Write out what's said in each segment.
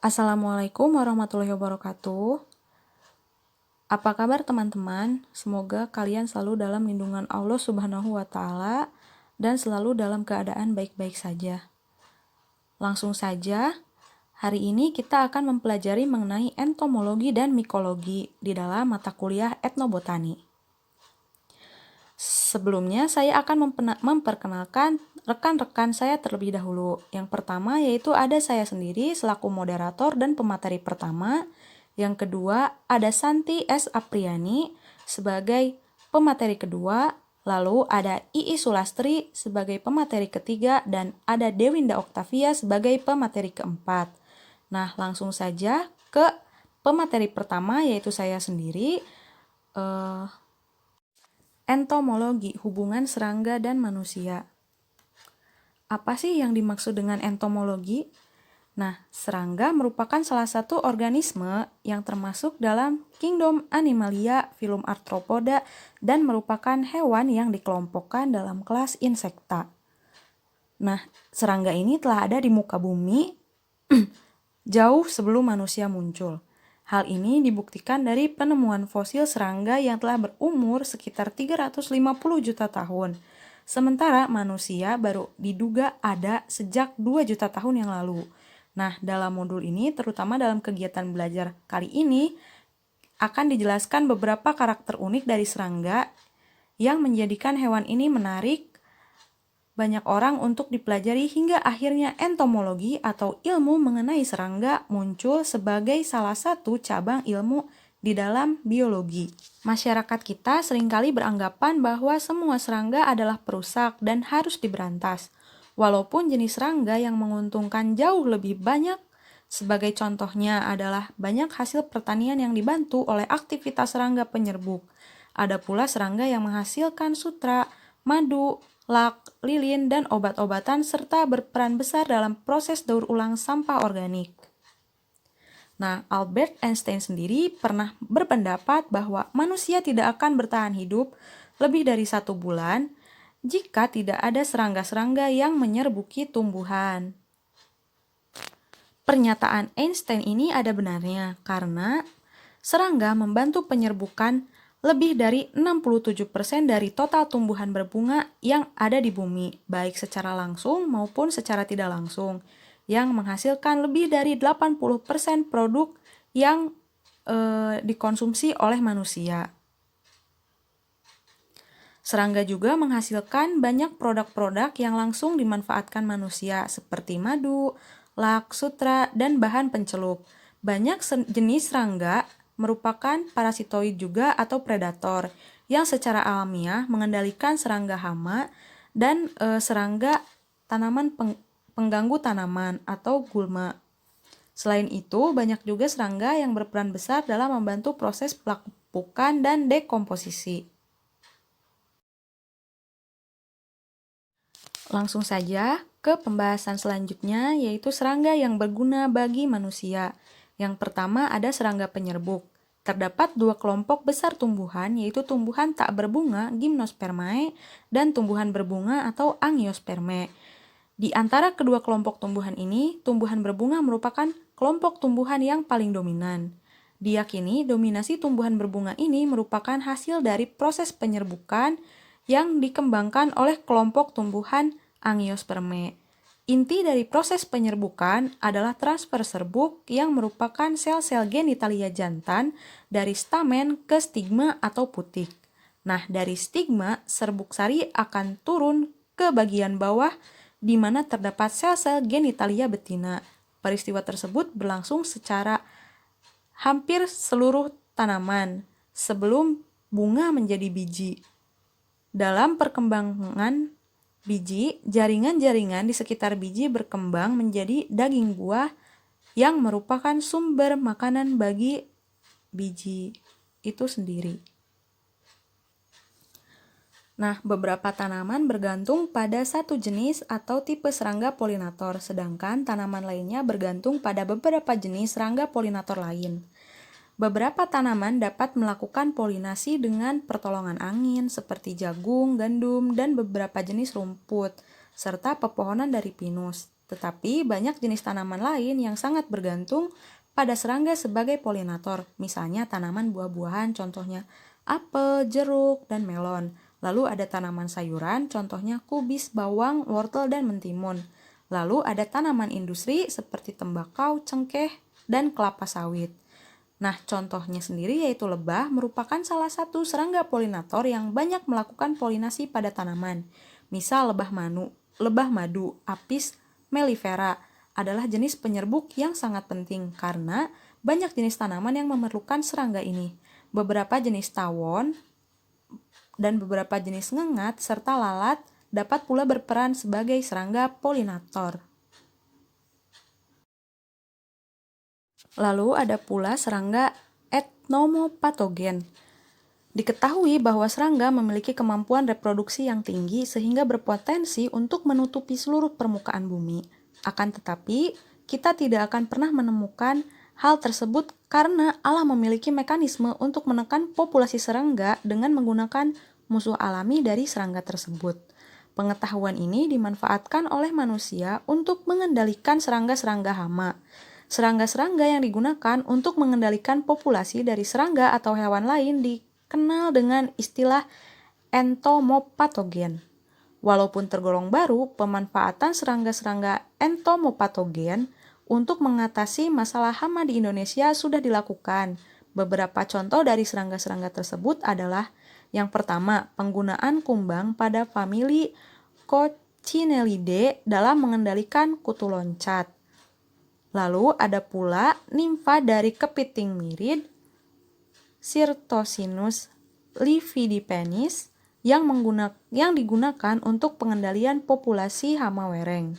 Assalamualaikum warahmatullahi wabarakatuh. Apa kabar teman-teman? Semoga kalian selalu dalam lindungan Allah Subhanahu wa Ta'ala dan selalu dalam keadaan baik-baik saja. Langsung saja, hari ini kita akan mempelajari mengenai entomologi dan mikologi di dalam mata kuliah etnobotani. Sebelumnya, saya akan memperkenalkan rekan-rekan saya terlebih dahulu. Yang pertama yaitu ada saya sendiri selaku moderator dan pemateri pertama. Yang kedua ada Santi S. Apriani sebagai pemateri kedua. Lalu ada Ii Sulastri sebagai pemateri ketiga dan ada Dewinda Oktavia sebagai pemateri keempat. Nah, langsung saja ke pemateri pertama yaitu saya sendiri. Entomologi, hubungan serangga dan manusia. Apa sih yang dimaksud dengan entomologi? Nah, serangga merupakan salah satu organisme yang termasuk dalam kingdom Animalia, filum Arthropoda, dan merupakan hewan yang dikelompokkan dalam kelas insekta. Nah, serangga ini telah ada di muka bumi jauh sebelum manusia muncul. Hal ini dibuktikan dari penemuan fosil serangga yang telah berumur sekitar 350 juta tahun. Sementara manusia baru diduga ada sejak 2 juta tahun yang lalu. Nah, dalam modul ini, terutama dalam kegiatan belajar kali ini, akan dijelaskan beberapa karakter unik dari serangga yang menjadikan hewan ini menarik banyak orang untuk dipelajari hingga akhirnya entomologi atau ilmu mengenai serangga muncul sebagai salah satu cabang ilmu di dalam biologi. Masyarakat kita seringkali beranggapan bahwa semua serangga adalah perusak dan harus diberantas. Walaupun jenis serangga yang menguntungkan jauh lebih banyak, sebagai contohnya adalah banyak hasil pertanian yang dibantu oleh aktivitas serangga penyerbuk. Ada pula serangga yang menghasilkan sutra, madu, lak, lilin, dan obat-obatan serta berperan besar dalam proses daur ulang sampah organik. Nah, Albert Einstein sendiri pernah berpendapat bahwa manusia tidak akan bertahan hidup lebih dari 1 bulan jika tidak ada serangga-serangga yang menyerbuki tumbuhan. Pernyataan Einstein ini ada benarnya karena serangga membantu penyerbukan lebih dari 67% dari total tumbuhan berbunga yang ada di bumi, baik secara langsung maupun secara tidak langsung, yang menghasilkan lebih dari 80% produk yang dikonsumsi oleh manusia. Serangga juga menghasilkan banyak produk-produk yang langsung dimanfaatkan manusia seperti madu, lak, sutra, dan bahan pencelup. Banyak jenis serangga merupakan parasitoid juga atau predator yang secara alamiah mengendalikan serangga hama dan serangga tanaman pengganggu tanaman atau gulma. Selain itu, banyak juga serangga yang berperan besar dalam membantu proses pelapukan dan dekomposisi. Langsung saja ke pembahasan selanjutnya, yaitu serangga yang berguna bagi manusia. Yang pertama ada serangga penyerbuk. Terdapat 2 kelompok besar tumbuhan, yaitu tumbuhan tak berbunga Gymnospermae dan tumbuhan berbunga atau Angiospermae. Di antara kedua kelompok tumbuhan ini, tumbuhan berbunga merupakan kelompok tumbuhan yang paling dominan. Diyakini dominasi tumbuhan berbunga ini merupakan hasil dari proses penyerbukan yang dikembangkan oleh kelompok tumbuhan Angiospermae. Inti dari proses penyerbukan adalah transfer serbuk yang merupakan sel-sel genitalia jantan dari stamen ke stigma atau putik. Nah, dari stigma, serbuk sari akan turun ke bagian bawah di mana terdapat sel-sel genitalia betina. Peristiwa tersebut berlangsung secara hampir seluruh tanaman sebelum bunga menjadi biji. Dalam perkembangan biji, jaringan-jaringan di sekitar biji berkembang menjadi daging buah yang merupakan sumber makanan bagi biji itu sendiri. Nah, beberapa tanaman bergantung pada satu jenis atau tipe serangga polinator, sedangkan tanaman lainnya bergantung pada beberapa jenis serangga polinator lain. Beberapa tanaman dapat melakukan polinasi dengan pertolongan angin seperti jagung, gandum, dan beberapa jenis rumput, serta pepohonan dari pinus. Tetapi banyak jenis tanaman lain yang sangat bergantung pada serangga sebagai polinator, misalnya tanaman buah-buahan, contohnya apel, jeruk, dan melon. Lalu ada tanaman sayuran, contohnya kubis, bawang, wortel, dan mentimun. Lalu ada tanaman industri seperti tembakau, cengkeh, dan kelapa sawit. Nah, contohnya sendiri yaitu lebah merupakan salah satu serangga polinator yang banyak melakukan polinasi pada tanaman. Misal lebah madu, Apis mellifera adalah jenis penyerbuk yang sangat penting karena banyak jenis tanaman yang memerlukan serangga ini. Beberapa jenis tawon dan beberapa jenis ngengat serta lalat dapat pula berperan sebagai serangga polinator. Lalu ada pula serangga etnomopatogen. Diketahui bahwa serangga memiliki kemampuan reproduksi yang tinggi sehingga berpotensi untuk menutupi seluruh permukaan bumi. Akan tetapi, kita tidak akan pernah menemukan hal tersebut karena Allah memiliki mekanisme untuk menekan populasi serangga dengan menggunakan musuh alami dari serangga tersebut. Pengetahuan ini dimanfaatkan oleh manusia untuk mengendalikan serangga-serangga hama. Serangga-serangga yang digunakan untuk mengendalikan populasi dari serangga atau hewan lain dikenal dengan istilah entomopatogen. Walaupun tergolong baru, pemanfaatan serangga-serangga entomopatogen untuk mengatasi masalah hama di Indonesia sudah dilakukan. Beberapa contoh dari serangga-serangga tersebut adalah yang pertama, penggunaan kumbang pada famili Coccinellidae dalam mengendalikan kutu loncat. Lalu ada pula nimfa dari kepiting mirid, Cyrtocinus lividipenis, yang digunakan untuk pengendalian populasi hama wereng.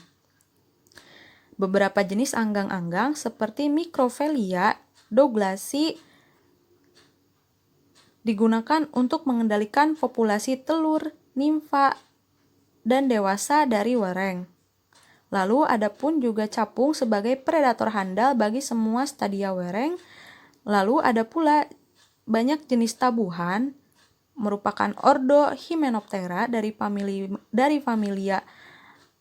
Beberapa jenis anggang-anggang seperti Microfelia douglasi digunakan untuk mengendalikan populasi telur, nimfa, dan dewasa dari wereng. Lalu ada pun juga capung sebagai predator handal bagi semua stadia wereng. Lalu ada pula banyak jenis tabuhan merupakan ordo Hymenoptera dari familia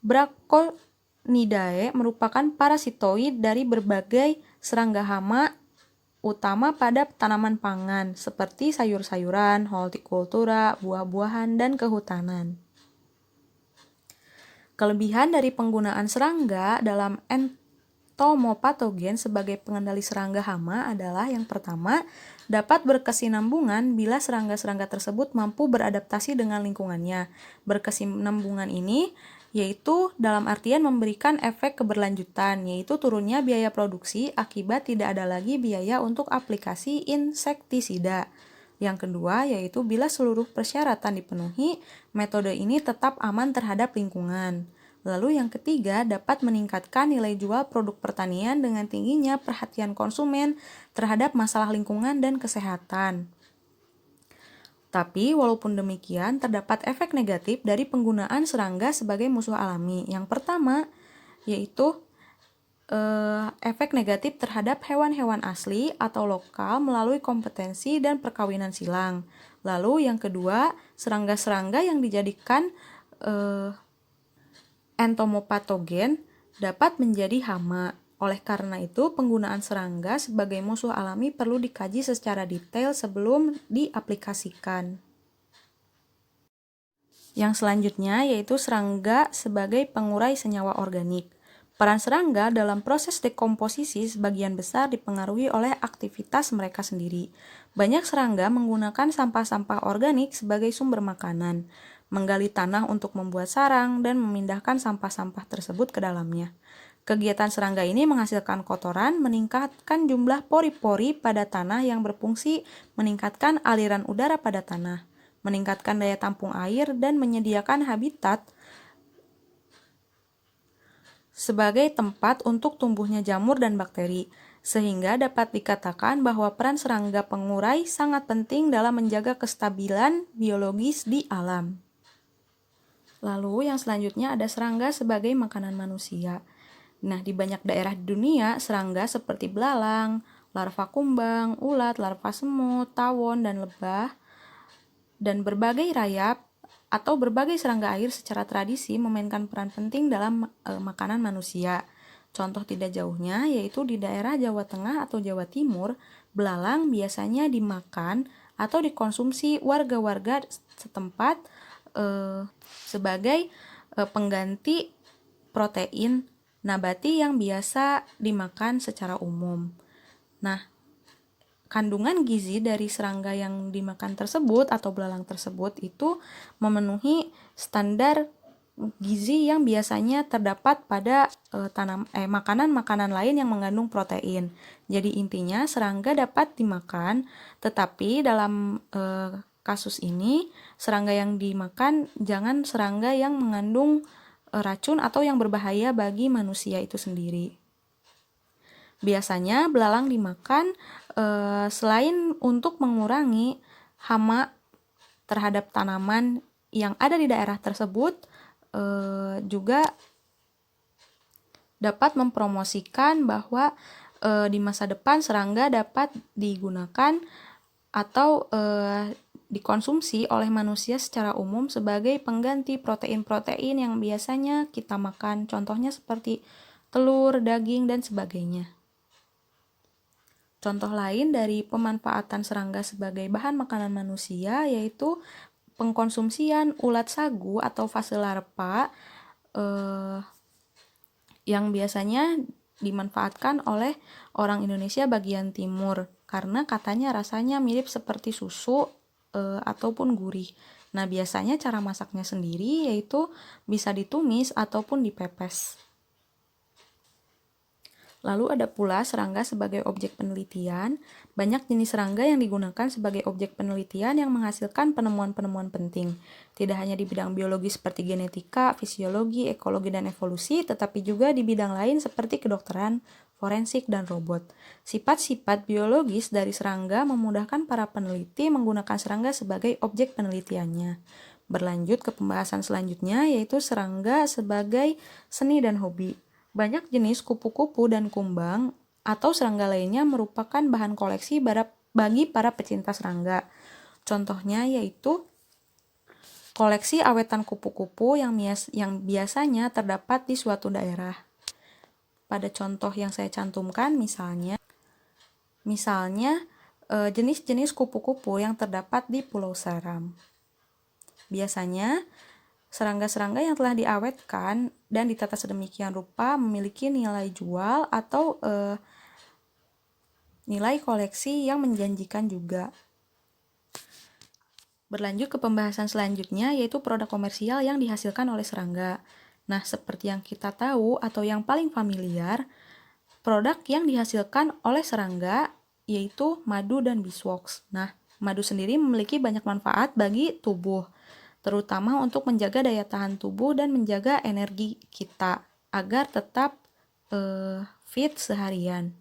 Braconidae, merupakan parasitoid dari berbagai serangga hama utama pada tanaman pangan seperti sayur-sayuran, hortikultura, buah-buahan, dan kehutanan. Kelebihan dari penggunaan serangga dalam entomopatogen sebagai pengendali serangga hama adalah yang pertama, dapat berkesinambungan bila serangga-serangga tersebut mampu beradaptasi dengan lingkungannya. Berkesinambungan ini yaitu dalam artian memberikan efek keberlanjutan, yaitu turunnya biaya produksi akibat tidak ada lagi biaya untuk aplikasi insektisida. Yang kedua yaitu bila seluruh persyaratan dipenuhi, metode ini tetap aman terhadap lingkungan. Lalu yang ketiga, dapat meningkatkan nilai jual produk pertanian dengan tingginya perhatian konsumen terhadap masalah lingkungan dan kesehatan. Tapi walaupun demikian, terdapat efek negatif dari penggunaan serangga sebagai musuh alami. Yang pertama, yaitu efek negatif terhadap hewan-hewan asli atau lokal melalui kompetensi dan perkawinan silang. Lalu yang kedua, serangga-serangga yang dijadikan entomopatogen dapat menjadi hama. Oleh karena itu, penggunaan serangga sebagai musuh alami perlu dikaji secara detail sebelum diaplikasikan. Yang selanjutnya yaitu serangga sebagai pengurai senyawa organik. Peran serangga dalam proses dekomposisi sebagian besar dipengaruhi oleh aktivitas mereka sendiri. Banyak serangga menggunakan sampah-sampah organik sebagai sumber makanan, menggali tanah untuk membuat sarang, dan memindahkan sampah-sampah tersebut ke dalamnya. Kegiatan serangga ini menghasilkan kotoran, meningkatkan jumlah pori-pori pada tanah yang berfungsi meningkatkan aliran udara pada tanah, meningkatkan daya tampung air, dan menyediakan habitat sebagai tempat untuk tumbuhnya jamur dan bakteri, sehingga dapat dikatakan bahwa peran serangga pengurai sangat penting dalam menjaga kestabilan biologis di alam. Lalu yang selanjutnya ada serangga sebagai makanan manusia. Nah, di banyak daerah di dunia, serangga seperti belalang, larva kumbang, ulat, larva semut, tawon, dan lebah, dan berbagai rayap atau berbagai serangga air secara tradisi memainkan peran penting dalam makanan manusia. Contoh tidak jauhnya yaitu di daerah Jawa Tengah atau Jawa Timur, belalang biasanya dimakan atau dikonsumsi warga-warga setempat sebagai pengganti protein nabati yang biasa dimakan secara umum. Nah, kandungan gizi dari serangga yang dimakan tersebut atau belalang tersebut itu memenuhi standar gizi yang biasanya terdapat pada makanan-makanan lain yang mengandung protein. Jadi intinya serangga dapat dimakan, tetapi dalam kasus ini serangga yang dimakan jangan serangga yang mengandung racun atau yang berbahaya bagi manusia itu sendiri. Biasanya belalang dimakan selain untuk mengurangi hama terhadap tanaman yang ada di daerah tersebut, juga dapat mempromosikan bahwa di masa depan serangga dapat digunakan atau dikonsumsi oleh manusia secara umum sebagai pengganti protein-protein yang biasanya kita makan, contohnya seperti telur, daging, dan sebagainya. Contoh lain dari pemanfaatan serangga sebagai bahan makanan manusia yaitu pengkonsumsian ulat sagu atau fase larva yang biasanya dimanfaatkan oleh orang Indonesia bagian timur karena katanya rasanya mirip seperti susu ataupun gurih. Nah, biasanya cara masaknya sendiri yaitu bisa ditumis ataupun dipepes. Lalu ada pula serangga sebagai objek penelitian. Banyak jenis serangga yang digunakan sebagai objek penelitian yang menghasilkan penemuan-penemuan penting. Tidak hanya di bidang biologi seperti genetika, fisiologi, ekologi, dan evolusi, tetapi juga di bidang lain seperti kedokteran, forensik, dan robot. Sifat-sifat biologis dari serangga memudahkan para peneliti menggunakan serangga sebagai objek penelitiannya. Berlanjut ke pembahasan selanjutnya yaitu serangga sebagai seni dan hobi. Banyak jenis kupu-kupu dan kumbang atau serangga lainnya merupakan bahan koleksi bagi para pecinta serangga. Contohnya yaitu koleksi awetan kupu-kupu yang biasanya terdapat di suatu daerah. Pada contoh yang saya cantumkan misalnya jenis-jenis kupu-kupu yang terdapat di Pulau Saram. Biasanya serangga-serangga yang telah diawetkan dan ditata sedemikian rupa memiliki nilai jual atau nilai koleksi yang menjanjikan juga. Berlanjut ke pembahasan selanjutnya yaitu produk komersial yang dihasilkan oleh serangga. Nah, seperti yang kita tahu atau yang paling familiar, produk yang dihasilkan oleh serangga yaitu madu dan beeswax. Nah, madu sendiri memiliki banyak manfaat bagi tubuh, terutama untuk menjaga daya tahan tubuh dan menjaga energi kita agar tetap fit seharian.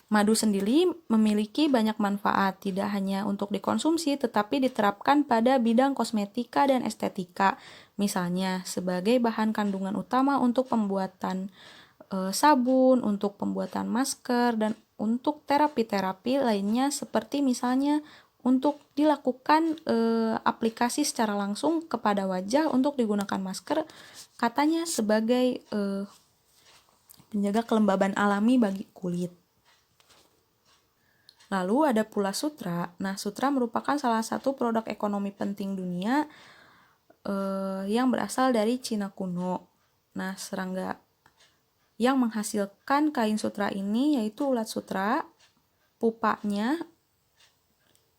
Madu sendiri memiliki banyak manfaat, tidak hanya untuk dikonsumsi tetapi diterapkan pada bidang kosmetika dan estetika, misalnya sebagai bahan kandungan utama untuk pembuatan sabun, untuk pembuatan masker, dan untuk terapi-terapi lainnya seperti misalnya untuk dilakukan aplikasi secara langsung kepada wajah untuk digunakan masker, katanya sebagai penjaga kelembaban alami bagi kulit. Lalu ada pula sutra. Nah, sutra merupakan salah satu produk ekonomi penting dunia yang berasal dari Cina kuno. Nah, serangga yang menghasilkan kain sutra ini yaitu ulat sutra, pupanya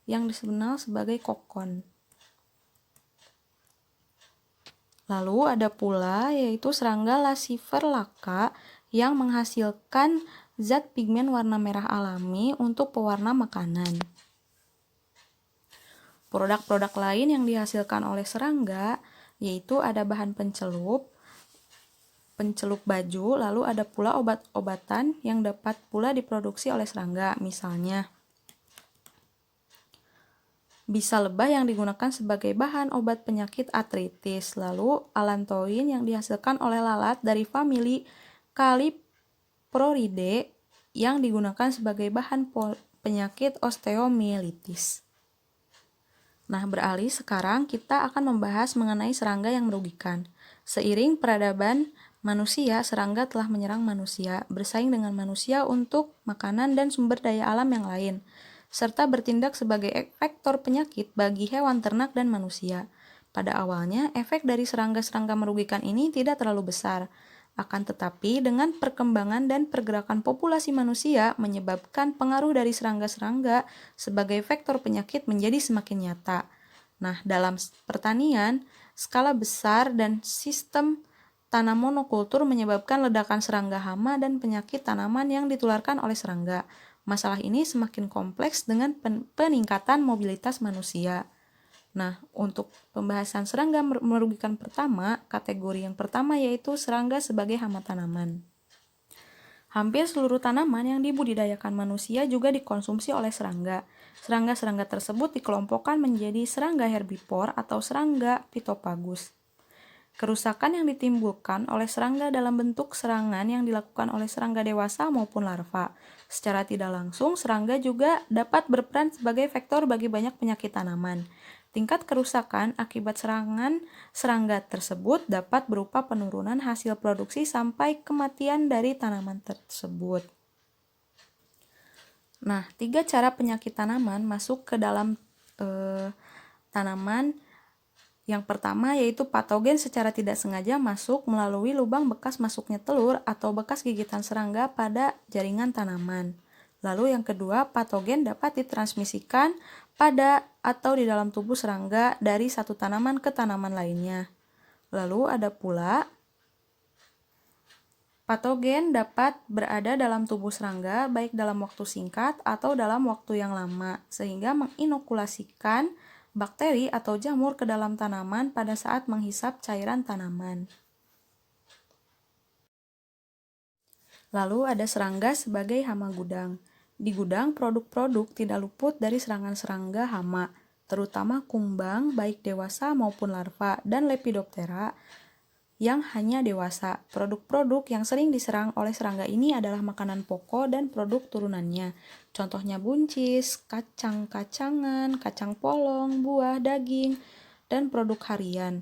yang dikenal sebagai kokon. Lalu ada pula yaitu serangga Lasifer laka yang menghasilkan zat pigmen warna merah alami untuk pewarna makanan. Produk-produk lain yang dihasilkan oleh serangga yaitu ada bahan pencelup baju, lalu ada pula obat-obatan yang dapat pula diproduksi oleh serangga, misalnya bisa lebah yang digunakan sebagai bahan obat penyakit artritis, lalu allantoin yang dihasilkan oleh lalat dari famili Caliproridae yang digunakan sebagai bahan penyakit osteomielitis. Nah, beralih sekarang kita akan membahas mengenai serangga yang merugikan. Seiring peradaban manusia, serangga telah menyerang manusia, bersaing dengan manusia untuk makanan dan sumber daya alam yang lain, serta bertindak sebagai vektor penyakit bagi hewan ternak dan manusia. Pada awalnya, efek dari serangga-serangga merugikan ini tidak terlalu besar. Akan tetapi, dengan perkembangan dan pergerakan populasi manusia menyebabkan pengaruh dari serangga-serangga sebagai vektor penyakit menjadi semakin nyata. Nah, dalam pertanian, skala besar dan sistem tanam monokultur menyebabkan ledakan serangga hama dan penyakit tanaman yang ditularkan oleh serangga. Masalah ini semakin kompleks dengan peningkatan mobilitas manusia. Nah, untuk pembahasan serangga merugikan pertama, kategori yang pertama yaitu serangga sebagai hama tanaman. Hampir seluruh tanaman yang dibudidayakan manusia juga dikonsumsi oleh serangga. Serangga-serangga tersebut dikelompokkan menjadi serangga herbivor atau serangga pitopagus. Kerusakan yang ditimbulkan oleh serangga dalam bentuk serangan yang dilakukan oleh serangga dewasa maupun larva. Secara tidak langsung, serangga juga dapat berperan sebagai vektor bagi banyak penyakit tanaman. Tingkat kerusakan akibat serangan serangga tersebut dapat berupa penurunan hasil produksi sampai kematian dari tanaman tersebut. Nah, 3 cara penyakit tanaman masuk ke dalam tanaman. Yang pertama yaitu patogen secara tidak sengaja masuk melalui lubang bekas masuknya telur atau bekas gigitan serangga pada jaringan tanaman. Lalu yang kedua, patogen dapat ditransmisikan pada atau di dalam tubuh serangga dari satu tanaman ke tanaman lainnya. Lalu ada pula patogen dapat berada dalam tubuh serangga baik dalam waktu singkat atau dalam waktu yang lama, sehingga menginokulasikan bakteri atau jamur ke dalam tanaman pada saat menghisap cairan tanaman. Lalu ada serangga sebagai hama gudang. Di gudang, produk-produk tidak luput dari serangan serangga hama, terutama kumbang baik dewasa maupun larva dan Lepidoptera yang hanya dewasa. Produk-produk yang sering diserang oleh serangga ini adalah makanan pokok dan produk turunannya. Contohnya buncis, kacang-kacangan, kacang polong, buah, daging, dan produk harian.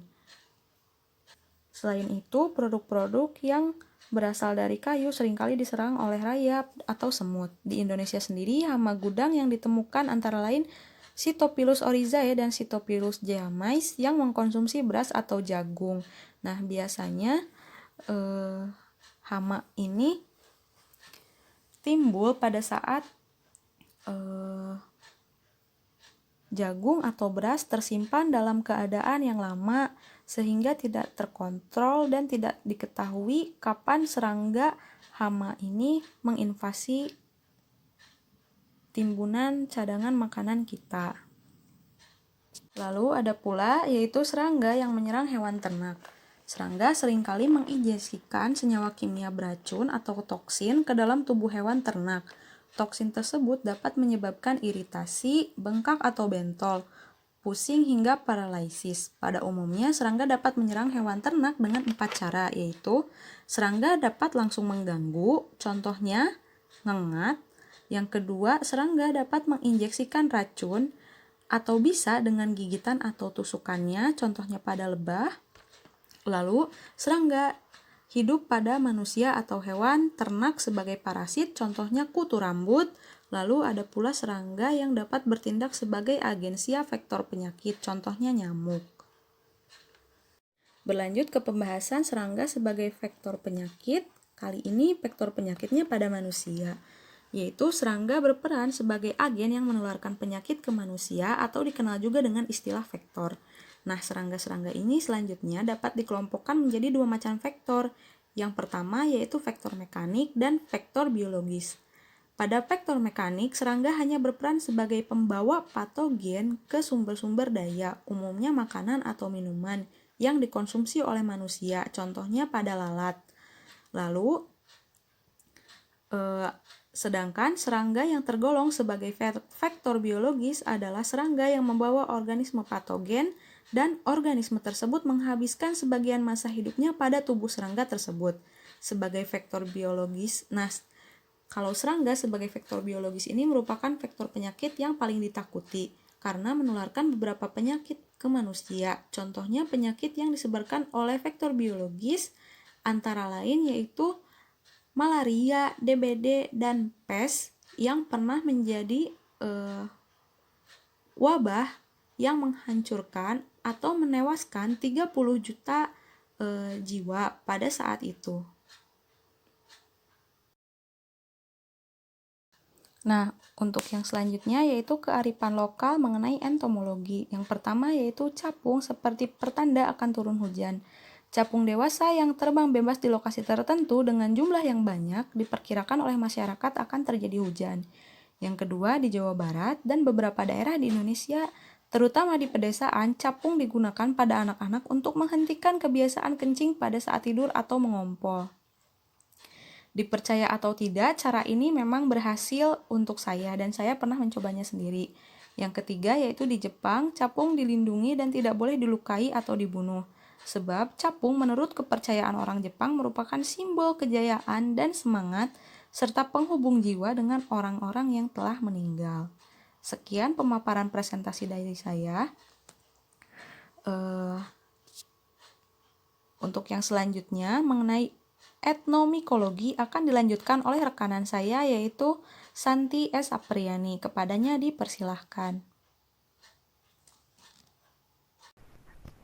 Selain itu, produk-produk yang berasal dari kayu seringkali diserang oleh rayap atau semut. Di Indonesia sendiri, hama gudang yang ditemukan antara lain Sitopilus oryzae dan Sitopilus jeamais yang mengkonsumsi beras atau jagung. Nah, biasanya hama ini timbul pada saat jagung atau beras tersimpan dalam keadaan yang lama sehingga tidak terkontrol dan tidak diketahui kapan serangga hama ini menginvasi timbunan cadangan makanan kita. Lalu ada pula yaitu serangga yang menyerang hewan ternak. Serangga seringkali menginjeksikan senyawa kimia beracun atau toksin ke dalam tubuh hewan ternak. Toksin tersebut dapat menyebabkan iritasi, bengkak atau bentol, pusing hingga paralisis. Pada umumnya, serangga dapat menyerang hewan ternak dengan 4 cara, yaitu serangga dapat langsung mengganggu, contohnya ngengat. Yang kedua, serangga dapat menginjeksikan racun atau bisa dengan gigitan atau tusukannya, contohnya pada lebah. Lalu, serangga hidup pada manusia atau hewan ternak sebagai parasit, contohnya kutu rambut. Lalu ada pula serangga yang dapat bertindak sebagai agensia vektor penyakit, contohnya nyamuk. Berlanjut ke pembahasan serangga sebagai vektor penyakit, kali ini vektor penyakitnya pada manusia, yaitu serangga berperan sebagai agen yang menularkan penyakit ke manusia atau dikenal juga dengan istilah vektor. Nah, serangga-serangga ini selanjutnya dapat dikelompokkan menjadi 2 macam vektor. Yang pertama yaitu vektor mekanik dan vektor biologis. Pada vektor mekanik, serangga hanya berperan sebagai pembawa patogen ke sumber-sumber daya, umumnya makanan atau minuman, yang dikonsumsi oleh manusia, contohnya pada lalat. Lalu, sedangkan serangga yang tergolong sebagai vektor biologis adalah serangga yang membawa organisme patogen dan organisme tersebut menghabiskan sebagian masa hidupnya pada tubuh serangga tersebut sebagai vektor biologis. Nah, kalau serangga sebagai vektor biologis ini merupakan vektor penyakit yang paling ditakuti karena menularkan beberapa penyakit ke manusia. Contohnya penyakit yang disebarkan oleh vektor biologis antara lain yaitu malaria, DBD, dan PES yang pernah menjadi wabah yang menghancurkan atau menewaskan 30 juta jiwa pada saat itu. Nah, untuk yang selanjutnya yaitu kearifan lokal mengenai entomologi. Yang pertama yaitu capung seperti pertanda akan turun hujan. Capung dewasa yang terbang bebas di lokasi tertentu dengan jumlah yang banyak diperkirakan oleh masyarakat akan terjadi hujan. Yang kedua, di Jawa Barat dan beberapa daerah di Indonesia, terutama di pedesaan, capung digunakan pada anak-anak untuk menghentikan kebiasaan kencing pada saat tidur atau mengompol. Dipercaya atau tidak, cara ini memang berhasil untuk saya dan saya pernah mencobanya sendiri. Yang ketiga yaitu di Jepang, capung dilindungi dan tidak boleh dilukai atau dibunuh. Sebab capung menurut kepercayaan orang Jepang merupakan simbol kejayaan dan semangat serta penghubung jiwa dengan orang-orang yang telah meninggal. Sekian pemaparan presentasi dari saya. Untuk yang selanjutnya mengenai etnomikologi akan dilanjutkan oleh rekanan saya yaitu Santi S. Apriani. Kepadanya dipersilahkan.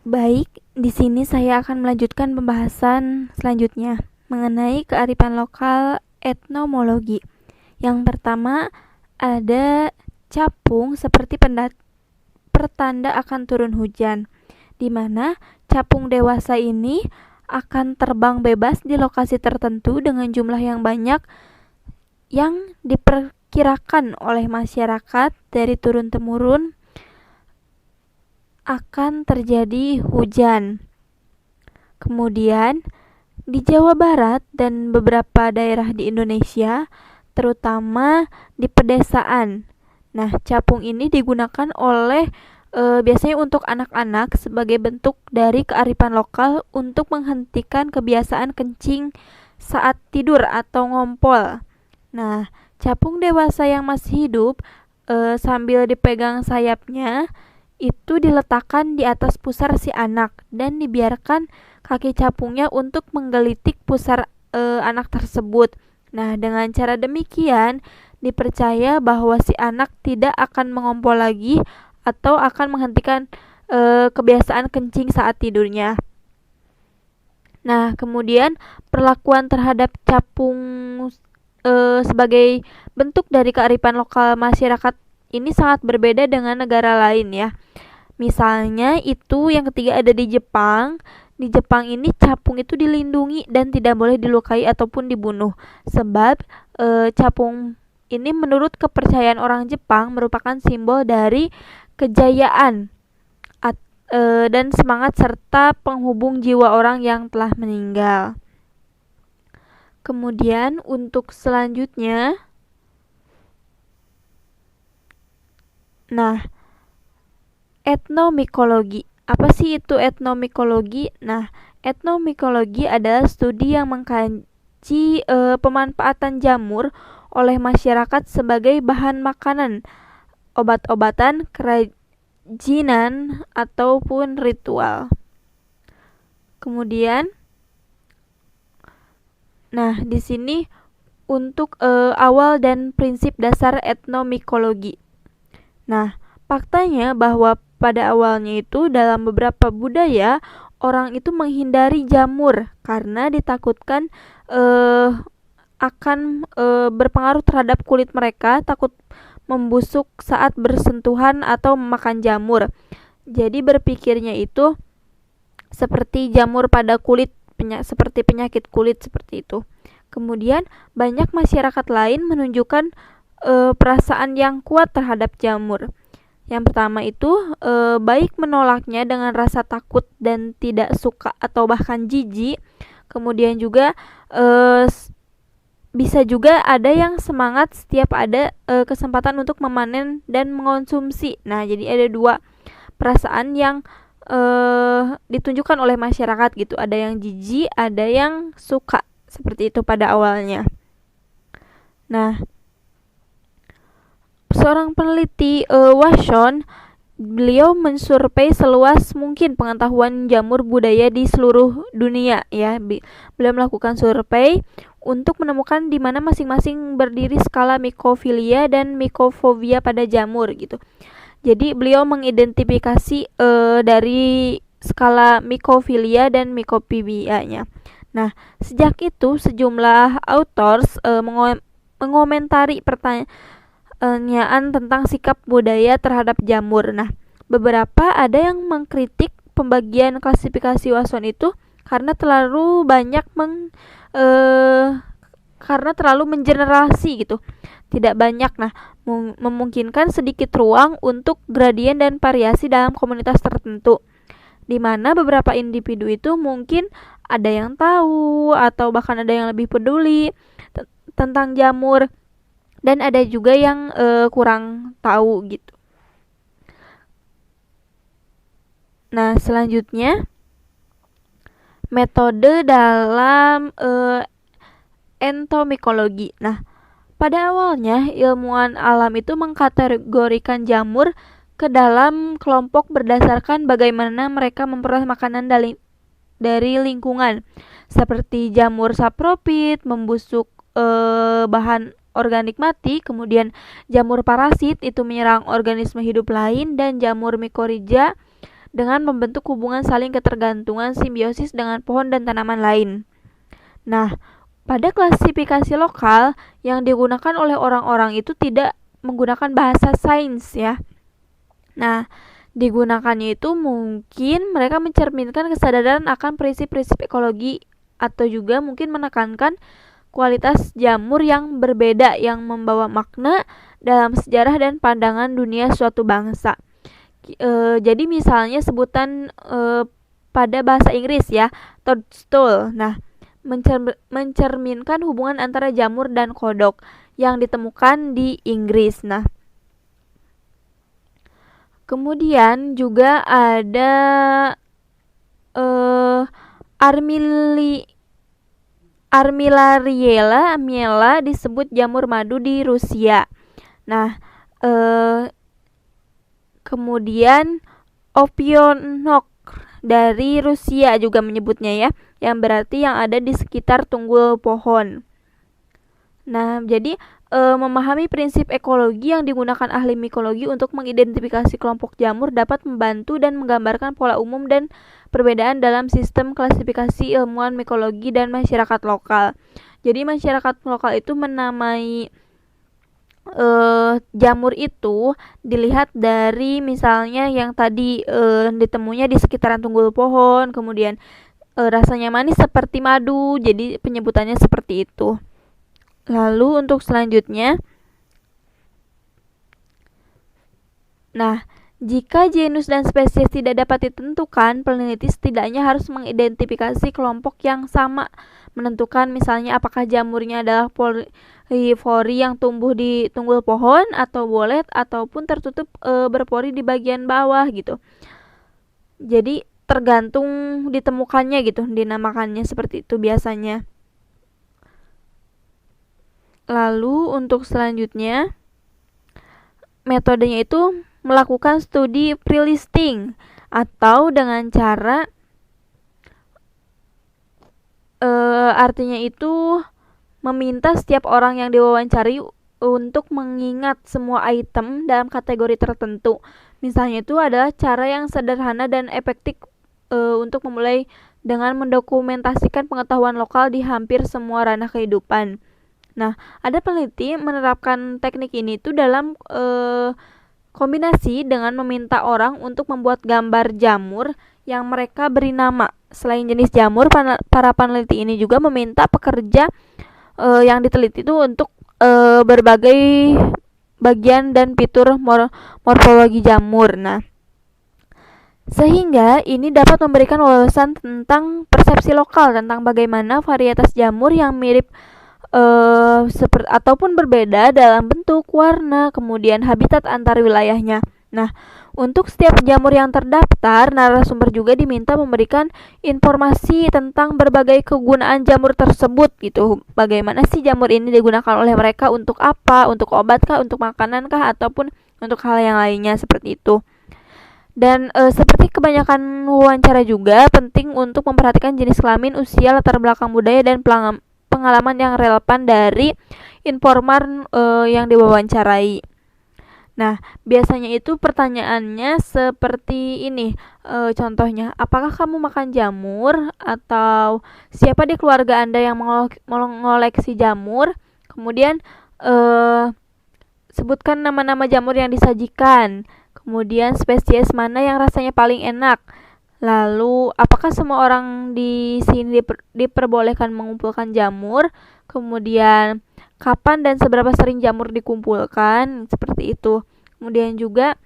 Baik, di sini saya akan melanjutkan pembahasan selanjutnya mengenai kearifan lokal etnomologi. Yang pertama ada capung seperti pertanda akan turun hujan, di mana capung dewasa ini akan terbang bebas di lokasi tertentu dengan jumlah yang banyak yang diperkirakan oleh masyarakat dari turun-temurun akan terjadi hujan. Kemudian di Jawa Barat dan beberapa daerah di Indonesia, terutama di pedesaan. Nah, capung ini digunakan oleh biasanya untuk anak-anak sebagai bentuk dari kearifan lokal untuk menghentikan kebiasaan kencing saat tidur atau ngompol. Nah, capung dewasa yang masih hidup sambil dipegang sayapnya itu diletakkan di atas pusar si anak dan dibiarkan kaki capungnya untuk menggelitik pusar anak tersebut. Nah, dengan cara demikian dipercaya bahwa si anak tidak akan mengompol lagi atau akan menghentikan kebiasaan kencing saat tidurnya. Nah, kemudian perlakuan terhadap capung sebagai bentuk dari kearifan lokal masyarakat ini sangat berbeda dengan negara lain ya. Misalnya itu yang ketiga ada di Jepang. Di Jepang ini capung itu dilindungi dan tidak boleh dilukai ataupun dibunuh. Sebab capung ini menurut kepercayaan orang Jepang merupakan simbol dari kejayaan dan semangat serta penghubung jiwa orang yang telah meninggal. Kemudian untuk selanjutnya, nah, etnomikologi. Apa sih itu etnomikologi? Nah, etnomikologi adalah studi yang mengkaji pemanfaatan jamur oleh masyarakat sebagai bahan makanan, obat-obatan, kerajinan, ataupun ritual. Kemudian, nah di sini untuk awal dan prinsip dasar etnomikologi. Nah, faktanya bahwa pada awalnya itu dalam beberapa budaya orang itu menghindari jamur karena ditakutkan akan berpengaruh terhadap kulit mereka, takut membusuk saat bersentuhan atau memakan jamur. Jadi berpikirnya itu seperti jamur pada kulit, seperti penyakit kulit seperti itu. Kemudian banyak masyarakat lain menunjukkan perasaan yang kuat terhadap jamur. Yang pertama itu baik menolaknya dengan rasa takut dan tidak suka atau bahkan jijik. Kemudian juga bisa juga ada yang semangat setiap ada kesempatan untuk memanen dan mengonsumsi. Nah, jadi ada dua perasaan yang ditunjukkan oleh masyarakat gitu. Ada yang jijik, ada yang suka. Seperti itu pada awalnya. Nah, seorang peneliti Washon beliau mensurvei seluas mungkin pengetahuan jamur budaya di seluruh dunia ya. Beliau melakukan survei untuk menemukan di mana masing-masing berdiri skala mikofilia dan mikofobia pada jamur gitu. Jadi beliau mengidentifikasi dari skala mikofilia dan mikofibianya. Nah, sejak itu sejumlah authors mengomentari pertanyaan tentang sikap budaya terhadap jamur. Nah, beberapa ada yang mengkritik pembagian klasifikasi Watson itu karena terlalu banyak karena terlalu mengeneralisasi gitu. Tidak banyak memungkinkan sedikit ruang untuk gradien dan variasi dalam komunitas tertentu, di mana beberapa individu itu mungkin ada yang tahu atau bahkan ada yang lebih peduli tentang jamur dan ada juga yang kurang tahu gitu. Nah, selanjutnya metode dalam entomikologi. Nah, pada awalnya ilmuwan alam itu mengkategorikan jamur ke dalam kelompok berdasarkan bagaimana mereka memperoleh makanan dari lingkungan, seperti jamur sapropit membusuk bahan organik mati, kemudian jamur parasit itu menyerang organisme hidup lain, dan jamur mikorrhiza dengan membentuk hubungan saling ketergantungan simbiosis dengan pohon dan tanaman lain. Nah, pada klasifikasi lokal yang digunakan oleh orang-orang itu tidak menggunakan bahasa sains ya. Nah, digunakannya itu mungkin mereka mencerminkan kesadaran akan prinsip-prinsip ekologi atau juga mungkin menekankan kualitas jamur yang berbeda yang membawa makna dalam sejarah dan pandangan dunia suatu bangsa. Jadi misalnya sebutan pada bahasa Inggris ya, toadstool. Nah, mencerminkan hubungan antara jamur dan kodok yang ditemukan di Inggris. Nah, kemudian juga ada Armillariella miela disebut jamur madu di Rusia. Nah, kemudian Opionok dari Rusia juga menyebutnya ya, yang berarti yang ada di sekitar tunggul pohon. Nah, jadi memahami prinsip ekologi yang digunakan ahli mikologi untuk mengidentifikasi kelompok jamur dapat membantu dan menggambarkan pola umum dan perbedaan dalam sistem klasifikasi ilmuwan mikologi dan masyarakat lokal. Jadi masyarakat lokal itu menamai jamur itu dilihat dari misalnya yang tadi ditemunya di sekitaran tunggul pohon, kemudian rasanya manis seperti madu, jadi penyebutannya seperti itu. Lalu untuk selanjutnya, nah, jika genus dan spesies tidak dapat ditentukan, peneliti setidaknya harus mengidentifikasi kelompok yang sama, menentukan misalnya apakah jamurnya adalah polifori yang tumbuh di tunggul pohon atau bolet ataupun tertutup berpori di bagian bawah gitu. Jadi tergantung ditemukannya gitu, dinamakannya seperti itu biasanya. Lalu untuk selanjutnya, metodenya itu melakukan studi pre-listing atau dengan cara artinya itu meminta setiap orang yang diwawancari untuk mengingat semua item dalam kategori tertentu. Misalnya itu adalah cara yang sederhana dan efektif untuk memulai dengan mendokumentasikan pengetahuan lokal di hampir semua ranah kehidupan. Nah, ada peneliti menerapkan teknik ini tuh dalam kombinasi dengan meminta orang untuk membuat gambar jamur yang mereka beri nama. Selain jenis jamur, para peneliti ini juga meminta pekerja yang diteliti itu untuk berbagai bagian dan fitur morfologi jamur. Nah, sehingga ini dapat memberikan wawasan tentang persepsi lokal tentang bagaimana varietas jamur yang mirip ataupun berbeda dalam bentuk, warna, kemudian habitat antar wilayahnya. Nah, untuk setiap jamur yang terdaftar, narasumber juga diminta memberikan informasi tentang berbagai kegunaan jamur tersebut gitu. Bagaimana sih jamur ini digunakan oleh mereka, untuk apa, untuk obat kah, untuk makanan kah, ataupun untuk hal yang lainnya seperti itu. Dan seperti kebanyakan wawancara juga, penting untuk memperhatikan jenis kelamin, usia, latar belakang budaya, dan pengalaman yang relevan dari informan yang diwawancarai. Nah, biasanya itu pertanyaannya seperti ini. Contohnya, apakah kamu makan jamur? Atau siapa di keluarga Anda yang mengoleksi jamur? Kemudian, eh, sebutkan nama-nama jamur yang disajikan. Kemudian, spesies mana yang rasanya paling enak? Lalu, apakah semua orang di sini diperbolehkan mengumpulkan jamur? Kemudian, kapan dan seberapa sering jamur dikumpulkan? Seperti itu. Kemudian juga,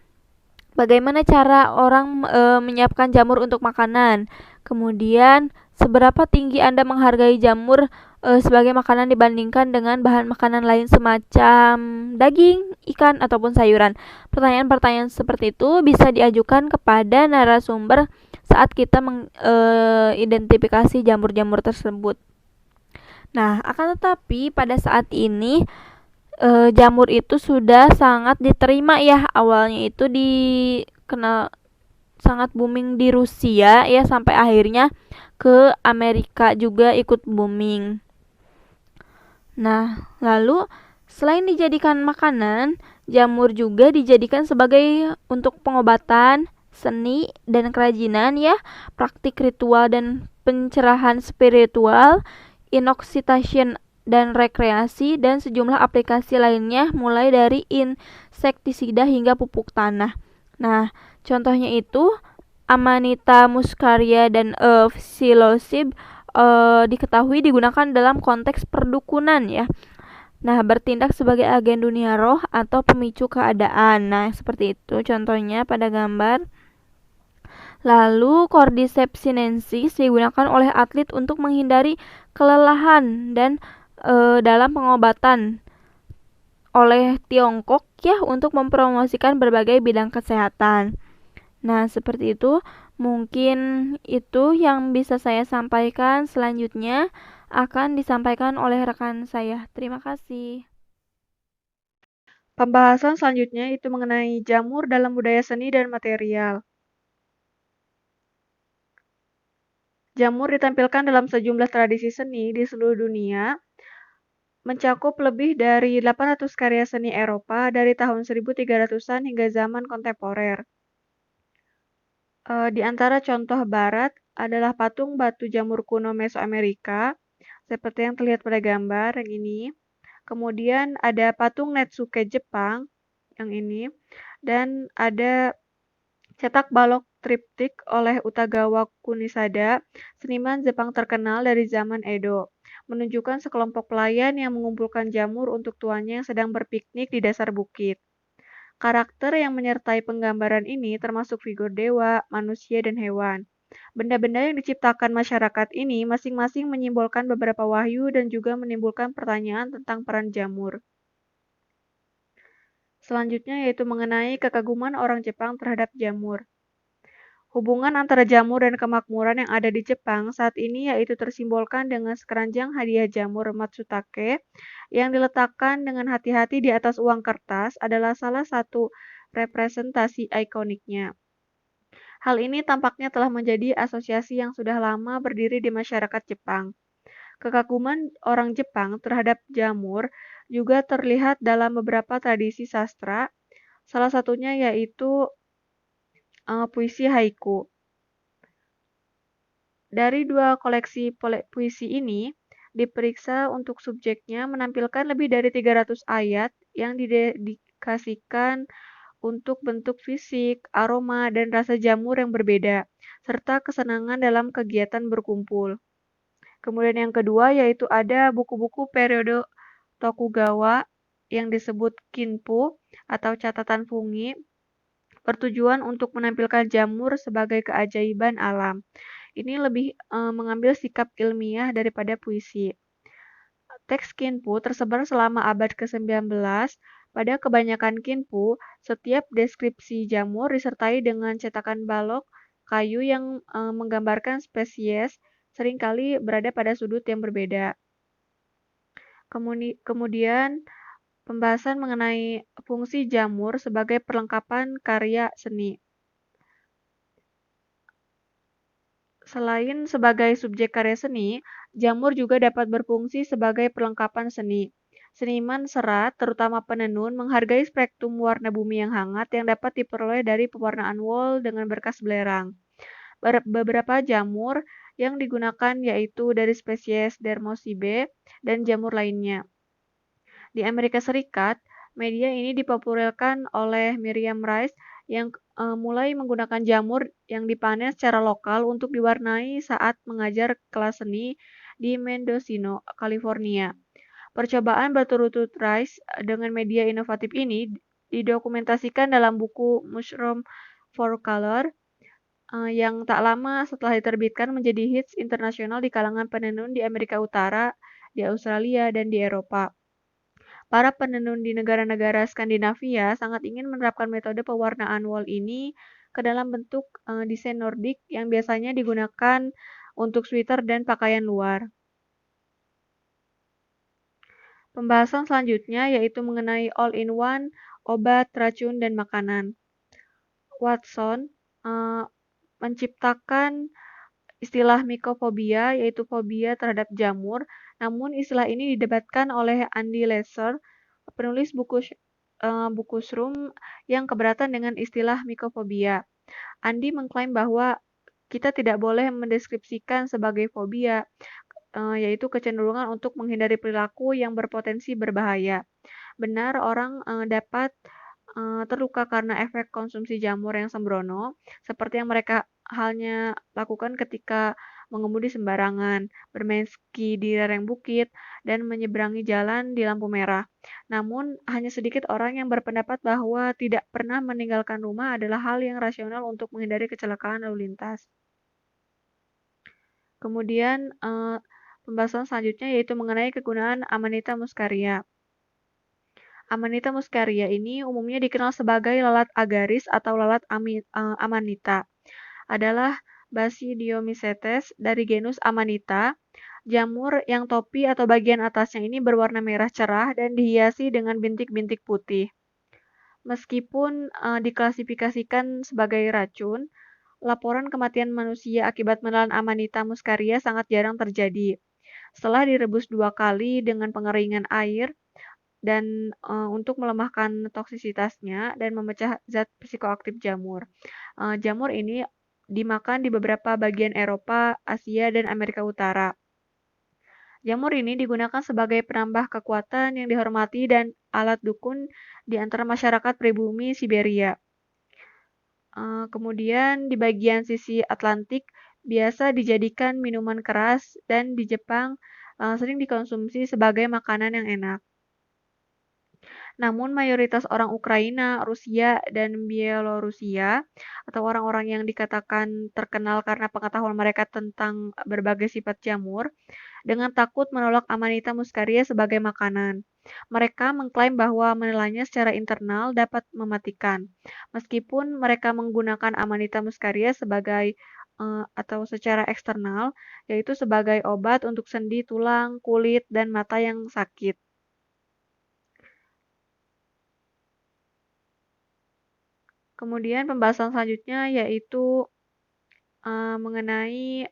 bagaimana cara orang menyiapkan jamur untuk makanan? Kemudian, seberapa tinggi Anda menghargai jamur sebagai makanan dibandingkan dengan bahan makanan lain semacam daging, ikan, ataupun sayuran? Pertanyaan-pertanyaan seperti itu bisa diajukan kepada narasumber saat kita mengidentifikasi jamur-jamur tersebut. Nah, akan tetapi pada saat ini jamur itu sudah sangat diterima ya. Awalnya itu dikenal sangat booming di Rusia ya, sampai akhirnya ke Amerika juga ikut booming. Nah, lalu selain dijadikan makanan, jamur juga dijadikan sebagai untuk pengobatan, seni dan kerajinan ya, praktik ritual dan pencerahan spiritual, inoksitation dan rekreasi, dan sejumlah aplikasi lainnya mulai dari insektisida hingga pupuk tanah. Nah, contohnya itu Amanita muscaria dan psilocybe diketahui digunakan dalam konteks perdukunan ya. Nah, bertindak sebagai agen dunia roh atau pemicu keadaan. Nah, seperti itu contohnya pada gambar. Lalu, Cordyceps sinensis digunakan oleh atlet untuk menghindari kelelahan dan dalam pengobatan oleh Tiongkok ya, untuk mempromosikan berbagai bidang kesehatan. Nah, seperti itu. Mungkin itu yang bisa saya sampaikan. Selanjutnya akan disampaikan oleh rekan saya. Terima kasih. Pembahasan selanjutnya itu mengenai jamur dalam budaya seni dan material. Jamur ditampilkan dalam sejumlah tradisi seni di seluruh dunia, mencakup lebih dari 800 karya seni Eropa dari tahun 1300-an hingga zaman kontemporer. Di antara contoh barat adalah patung batu jamur kuno Mesoamerika, seperti yang terlihat pada gambar yang ini. Kemudian ada patung Netsuke Jepang, yang ini. Dan ada cetak balok triptik oleh Utagawa Kunisada, seniman Jepang terkenal dari zaman Edo, menunjukkan sekelompok pelayan yang mengumpulkan jamur untuk tuannya yang sedang berpiknik di dasar bukit. Karakter yang menyertai penggambaran ini termasuk figur dewa, manusia, dan hewan. Benda-benda yang diciptakan masyarakat ini masing-masing menyimbolkan beberapa wahyu dan juga menimbulkan pertanyaan tentang peran jamur. Selanjutnya yaitu mengenai kekaguman orang Jepang terhadap jamur. Hubungan antara jamur dan kemakmuran yang ada di Jepang saat ini yaitu tersimbolkan dengan sekeranjang hadiah jamur Matsutake yang diletakkan dengan hati-hati di atas uang kertas adalah salah satu representasi ikoniknya. Hal ini tampaknya telah menjadi asosiasi yang sudah lama berdiri di masyarakat Jepang. Kekaguman orang Jepang terhadap jamur juga terlihat dalam beberapa tradisi sastra, salah satunya yaitu puisi haiku. Dari dua koleksi puisi ini, diperiksa untuk subjeknya menampilkan lebih dari 300 ayat yang didedikasikan untuk bentuk fisik, aroma, dan rasa jamur yang berbeda, serta kesenangan dalam kegiatan berkumpul. Kemudian yang kedua yaitu ada buku-buku periode Tokugawa yang disebut kinpu atau catatan fungi, bertujuan untuk menampilkan jamur sebagai keajaiban alam. Ini lebih mengambil sikap ilmiah daripada puisi. Teks kinpu tersebar selama abad ke-19. Pada kebanyakan kinpu, setiap deskripsi jamur disertai dengan cetakan balok kayu yang menggambarkan spesies, seringkali berada pada sudut yang berbeda. Kemudian pembahasan mengenai fungsi jamur sebagai perlengkapan karya seni. Selain sebagai subjek karya seni, jamur juga dapat berfungsi sebagai perlengkapan seni. Seniman serat, terutama penenun, menghargai spektrum warna bumi yang hangat yang dapat diperoleh dari pewarnaan wol dengan berkas belerang. Beberapa jamur yang digunakan yaitu dari spesies Dermosibe dan jamur lainnya. Di Amerika Serikat, media ini dipopulerkan oleh Miriam Rice yang mulai menggunakan jamur yang dipanen secara lokal untuk diwarnai saat mengajar kelas seni di Mendocino, California. Percobaan berturut-turut Rice dengan media inovatif ini didokumentasikan dalam buku Mushroom for Color yang tak lama setelah diterbitkan menjadi hits internasional di kalangan penenun di Amerika Utara, di Australia, dan di Eropa. Para penenun di negara-negara Skandinavia sangat ingin menerapkan metode pewarnaan wol ini ke dalam bentuk desain Nordik yang biasanya digunakan untuk sweater dan pakaian luar. Pembahasan selanjutnya yaitu mengenai all-in-one, obat, racun, dan makanan. Watson menciptakan istilah mycofobia, yaitu fobia terhadap jamur, namun istilah ini didebatkan oleh Andy Lesser, penulis buku Shroom yang keberatan dengan istilah mycofobia. Andy mengklaim bahwa kita tidak boleh mendeskripsikan sebagai fobia, yaitu kecenderungan untuk menghindari perilaku yang berpotensi berbahaya. Benar, orang dapat terluka karena efek konsumsi jamur yang sembrono, seperti yang mereka halnya lakukan ketika mengemudi sembarangan, bermain ski di lereng bukit, dan menyeberangi jalan di lampu merah. Namun, hanya sedikit orang yang berpendapat bahwa tidak pernah meninggalkan rumah adalah hal yang rasional untuk menghindari kecelakaan lalu lintas. Kemudian, pembahasan selanjutnya yaitu mengenai kegunaan Amanita muscaria. Amanita muscaria ini umumnya dikenal sebagai lalat agaris atau lalat Amanita. Adalah Basidiomycetes dari genus Amanita. Jamur yang topi atau bagian atasnya ini berwarna merah cerah dan dihiasi dengan bintik-bintik putih. Meskipun diklasifikasikan sebagai racun, laporan kematian manusia akibat menelan Amanita muscaria sangat jarang terjadi. Setelah direbus 2 kali dengan pengeringan air, dan untuk melemahkan toksisitasnya dan memecah zat psikoaktif jamur. Jamur ini dimakan di beberapa bagian Eropa, Asia, dan Amerika Utara. Jamur ini digunakan sebagai penambah kekuatan yang dihormati dan alat dukun di antara masyarakat pribumi Siberia. Kemudian di bagian sisi Atlantik biasa dijadikan minuman keras dan di Jepang sering dikonsumsi sebagai makanan yang enak. Namun mayoritas orang Ukraina, Rusia, dan Bielorusia atau orang-orang yang dikatakan terkenal karena pengetahuan mereka tentang berbagai sifat jamur dengan takut menolak Amanita muscaria sebagai makanan. Mereka mengklaim bahwa menelannya secara internal dapat mematikan. Meskipun mereka menggunakan Amanita muscaria sebagai atau secara eksternal, yaitu sebagai obat untuk sendi, tulang, kulit, dan mata yang sakit. Kemudian pembahasan selanjutnya yaitu mengenai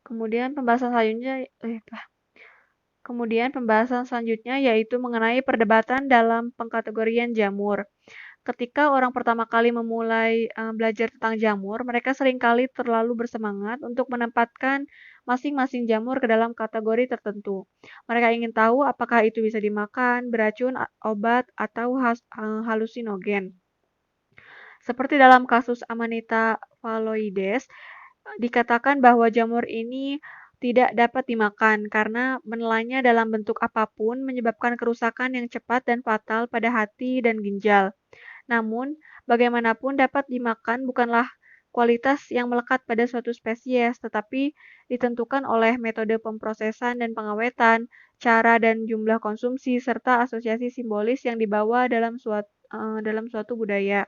Kemudian pembahasan selanjutnya yaitu mengenai perdebatan dalam pengkategorian jamur. Ketika orang pertama kali memulai belajar tentang jamur, mereka seringkali terlalu bersemangat untuk menempatkan masing-masing jamur ke dalam kategori tertentu. Mereka ingin tahu apakah itu bisa dimakan, beracun, obat, atau halusinogen. Seperti dalam kasus Amanita phalloides, dikatakan bahwa jamur ini tidak dapat dimakan karena menelannya dalam bentuk apapun menyebabkan kerusakan yang cepat dan fatal pada hati dan ginjal. Namun, bagaimanapun dapat dimakan bukanlah kualitas yang melekat pada suatu spesies, tetapi ditentukan oleh metode pemprosesan dan pengawetan, cara dan jumlah konsumsi, serta asosiasi simbolis yang dibawa dalam suatu budaya.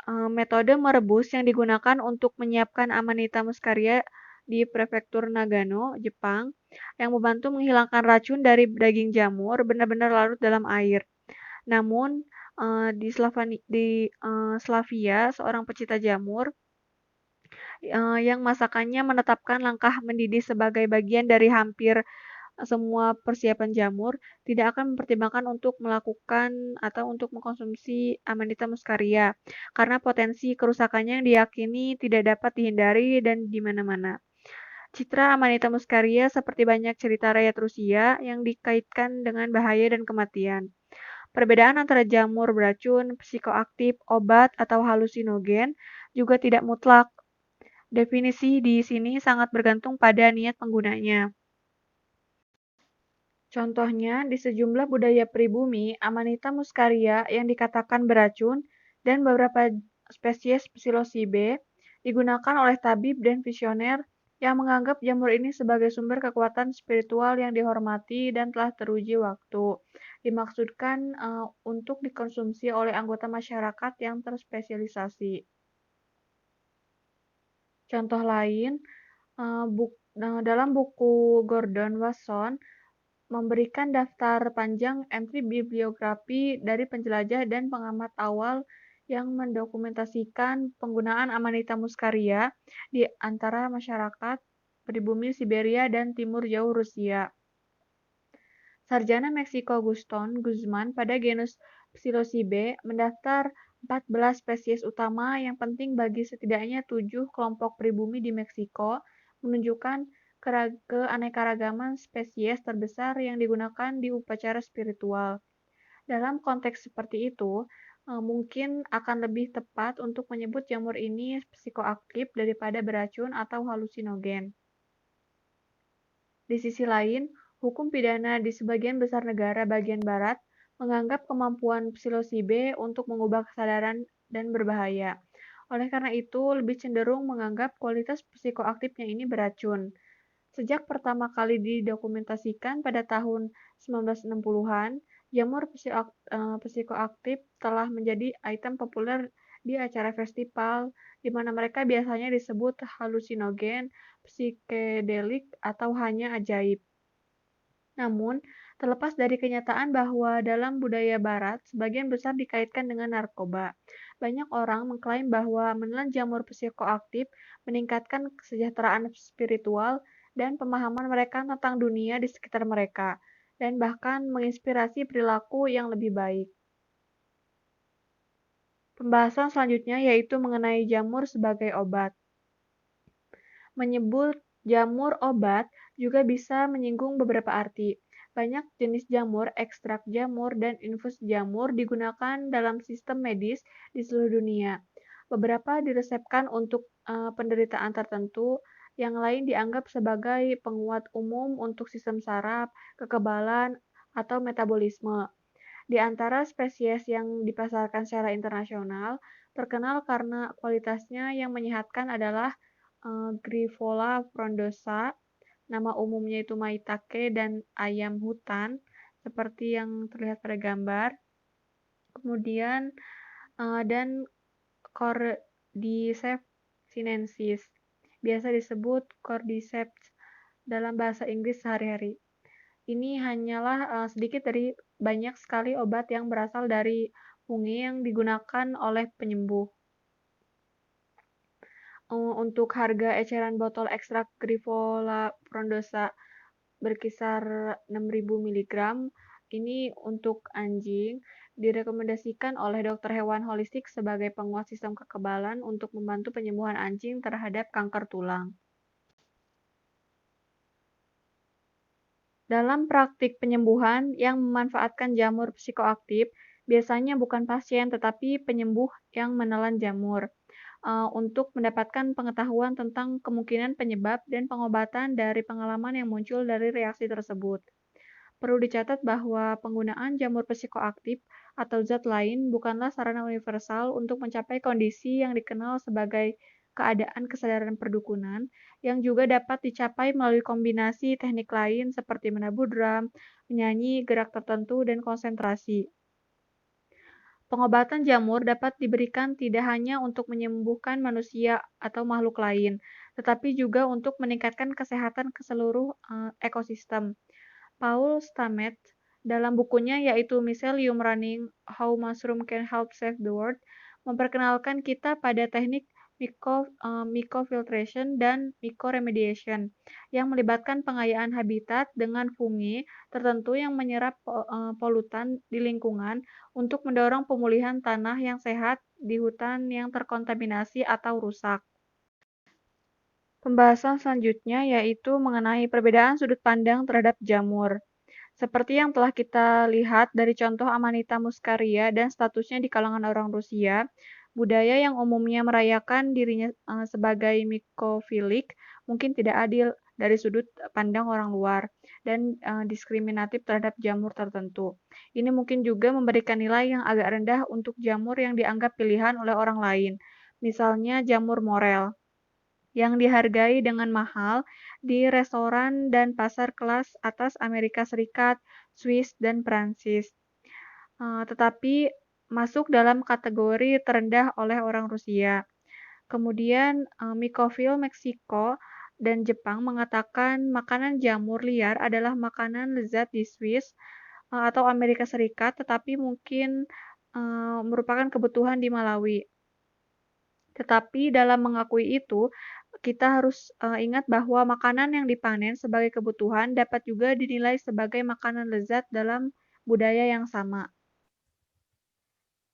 metode merebus yang digunakan untuk menyiapkan Amanita muscaria di prefektur Nagano, Jepang, yang membantu menghilangkan racun dari daging jamur benar-benar larut dalam air. Namun, di Slavia, seorang pecinta jamur yang masakannya menetapkan langkah mendidih sebagai bagian dari hampir semua persiapan jamur, tidak akan mempertimbangkan untuk melakukan atau untuk mengkonsumsi Amanita muscaria karena potensi kerusakannya yang diyakini tidak dapat dihindari dan di mana-mana. Citra Amanita muscaria seperti banyak cerita rakyat Rusia yang dikaitkan dengan bahaya dan kematian. Perbedaan antara jamur beracun, psikoaktif, obat, atau halusinogen juga tidak mutlak. Definisi di sini sangat bergantung pada niat penggunanya. Contohnya, di sejumlah budaya pribumi, Amanita muscaria yang dikatakan beracun dan beberapa spesies psilocybe digunakan oleh tabib dan visioner yang menganggap jamur ini sebagai sumber kekuatan spiritual yang dihormati dan telah teruji waktu. Dimaksudkan untuk dikonsumsi oleh anggota masyarakat yang terspesialisasi. Contoh lain, dalam buku Gordon Wasson memberikan daftar panjang entri bibliografi dari penjelajah dan pengamat awal yang mendokumentasikan penggunaan Amanita muscaria di antara masyarakat pribumi Siberia dan timur jauh Rusia. Sarjana Meksiko Guston Guzman pada genus Psilocybe mendaftar 14 spesies utama yang penting bagi setidaknya 7 kelompok pribumi di Meksiko, menunjukkan keanekaragaman spesies terbesar yang digunakan di upacara spiritual. Dalam konteks seperti itu, mungkin akan lebih tepat untuk menyebut jamur ini psikoaktif daripada beracun atau halusinogen. Di sisi lain, hukum pidana di sebagian besar negara bagian barat menganggap kemampuan psilocybe untuk mengubah kesadaran dan berbahaya. Oleh karena itu, lebih cenderung menganggap kualitas psikoaktifnya ini beracun. Sejak pertama kali didokumentasikan pada tahun 1960-an, jamur psikoaktif telah menjadi item populer di acara festival, di mana mereka biasanya disebut halusinogen, psikedelik, atau hanya ajaib. Namun, terlepas dari kenyataan bahwa dalam budaya barat, sebagian besar dikaitkan dengan narkoba, banyak orang mengklaim bahwa menelan jamur psikoaktif meningkatkan kesejahteraan spiritual dan pemahaman mereka tentang dunia di sekitar mereka, dan bahkan menginspirasi perilaku yang lebih baik. Pembahasan selanjutnya yaitu mengenai jamur sebagai obat. Menyebut jamur obat juga bisa menyinggung beberapa arti. Banyak jenis jamur, ekstrak jamur, dan infus jamur digunakan dalam sistem medis di seluruh dunia. Beberapa diresepkan untuk penderitaan tertentu, yang lain dianggap sebagai penguat umum untuk sistem saraf, kekebalan, atau metabolisme. Di antara spesies yang dipasarkan secara internasional, terkenal karena kualitasnya yang menyehatkan adalah Grifola frondosa, nama umumnya itu maitake dan ayam hutan, seperti yang terlihat pada gambar. Kemudian dan Cordyceps sinensis, biasa disebut Cordyceps dalam bahasa Inggris sehari-hari. Ini hanyalah sedikit dari banyak sekali obat yang berasal dari fungi yang digunakan oleh penyembuh. Untuk harga eceran botol ekstrak Grifola frondosa berkisar 6.000 mg, ini untuk anjing direkomendasikan oleh dokter hewan holistik sebagai penguat sistem kekebalan untuk membantu penyembuhan anjing terhadap kanker tulang. Dalam praktik penyembuhan yang memanfaatkan jamur psikoaktif, biasanya bukan pasien tetapi penyembuh yang menelan jamur untuk mendapatkan pengetahuan tentang kemungkinan penyebab dan pengobatan dari pengalaman yang muncul dari reaksi tersebut. Perlu dicatat bahwa penggunaan jamur psikoaktif atau zat lain bukanlah sarana universal untuk mencapai kondisi yang dikenal sebagai keadaan kesadaran perdukunan, yang juga dapat dicapai melalui kombinasi teknik lain seperti menabuh drum, menyanyi, gerak tertentu, dan konsentrasi. Pengobatan jamur dapat diberikan tidak hanya untuk menyembuhkan manusia atau makhluk lain, tetapi juga untuk meningkatkan kesehatan ke seluruh ekosistem. Paul Stamets dalam bukunya yaitu Mycelium Running: How Mushroom Can Help Save the World memperkenalkan kita pada teknik mycofiltration dan mycoremediation yang melibatkan pengayaan habitat dengan fungi tertentu yang menyerap polutan di lingkungan untuk mendorong pemulihan tanah yang sehat di hutan yang terkontaminasi atau rusak. Pembahasan selanjutnya yaitu mengenai perbedaan sudut pandang terhadap jamur. Seperti yang telah kita lihat dari contoh Amanita muscaria dan statusnya di kalangan orang Rusia, budaya yang umumnya merayakan dirinya sebagai mikofilik mungkin tidak adil dari sudut pandang orang luar dan diskriminatif terhadap jamur tertentu. Ini mungkin juga memberikan nilai yang agak rendah untuk jamur yang dianggap pilihan oleh orang lain, misalnya jamur morel yang dihargai dengan mahal di restoran dan pasar kelas atas Amerika Serikat, Swiss, dan Prancis. Tetapi masuk dalam kategori terendah oleh orang Rusia. Kemudian Mycophil Meksiko dan Jepang mengatakan makanan jamur liar adalah makanan lezat di Swiss atau Amerika Serikat, tetapi mungkin merupakan kebutuhan di Malawi. Tetapi dalam mengakui itu, kita harus ingat bahwa makanan yang dipanen sebagai kebutuhan dapat juga dinilai sebagai makanan lezat dalam budaya yang sama.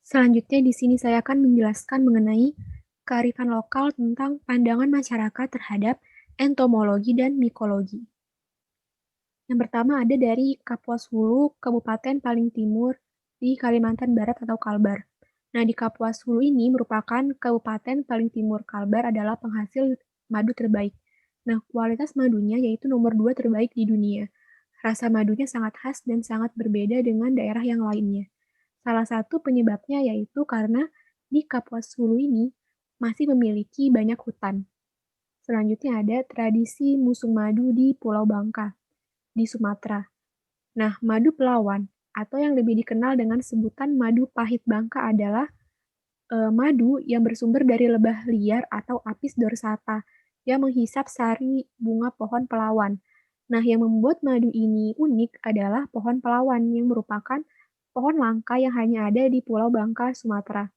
Selanjutnya di sini saya akan menjelaskan mengenai kearifan lokal tentang pandangan masyarakat terhadap entomologi dan mikologi. Yang pertama ada dari Kapuas Hulu, Kabupaten paling timur di Kalimantan Barat atau Kalbar. Nah, di Kapuas Hulu ini merupakan kabupaten paling timur. Kalbar adalah penghasil madu terbaik. Nah, kualitas madunya yaitu nomor 2 terbaik di dunia. Rasa madunya sangat khas dan sangat berbeda dengan daerah yang lainnya. Salah satu penyebabnya yaitu karena di Kapuas Hulu ini masih memiliki banyak hutan. Selanjutnya ada tradisi musung madu di Pulau Bangka, di Sumatera. Nah, madu pelawan atau yang lebih dikenal dengan sebutan madu pahit Bangka adalah madu yang bersumber dari lebah liar atau Apis dorsata yang menghisap sari bunga pohon pelawan. Nah, yang membuat madu ini unik adalah pohon pelawan yang merupakan pohon langka yang hanya ada di Pulau Bangka, Sumatera.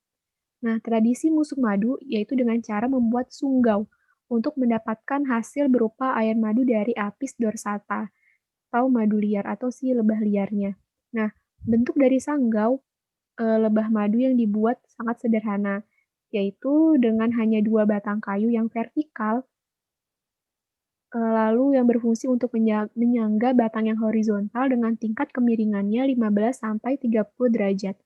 Nah, tradisi musuk madu yaitu dengan cara membuat sunggau untuk mendapatkan hasil berupa air madu dari Apis dorsata atau madu liar atau si lebah liarnya. Nah, bentuk dari sanggau lebah madu yang dibuat sangat sederhana, yaitu dengan hanya 2 batang kayu yang vertikal, lalu yang berfungsi untuk menyangga batang yang horizontal dengan tingkat kemiringannya 15-30 derajat.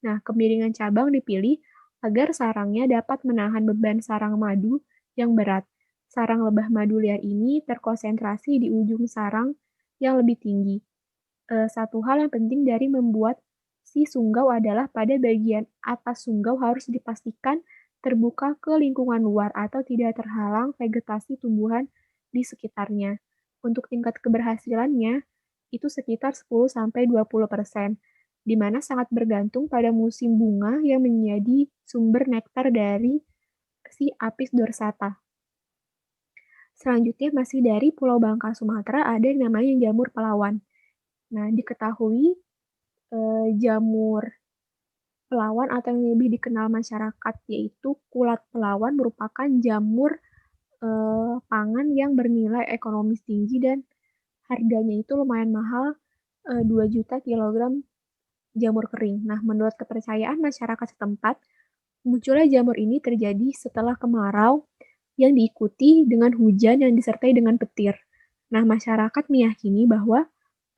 Nah, kemiringan cabang dipilih agar sarangnya dapat menahan beban sarang madu yang berat. Sarang lebah madu liar ini terkonsentrasi di ujung sarang yang lebih tinggi. Satu hal yang penting dari membuat si sunggau adalah pada bagian atas sunggau harus dipastikan terbuka ke lingkungan luar atau tidak terhalang vegetasi tumbuhan di sekitarnya. Untuk tingkat keberhasilannya, itu sekitar 10-20%, di mana sangat bergantung pada musim bunga yang menjadi sumber nektar dari si Apis dorsata. Selanjutnya masih dari Pulau Bangka, Sumatera ada yang namanya jamur pelawan. Nah, diketahui jamur pelawan atau yang lebih dikenal masyarakat yaitu kulat pelawan merupakan jamur pangan yang bernilai ekonomis tinggi dan harganya itu lumayan mahal, 2 juta kilogram jamur kering. Nah, menurut kepercayaan masyarakat setempat, munculnya jamur ini terjadi setelah kemarau yang diikuti dengan hujan yang disertai dengan petir. Nah, masyarakat meyakini bahwa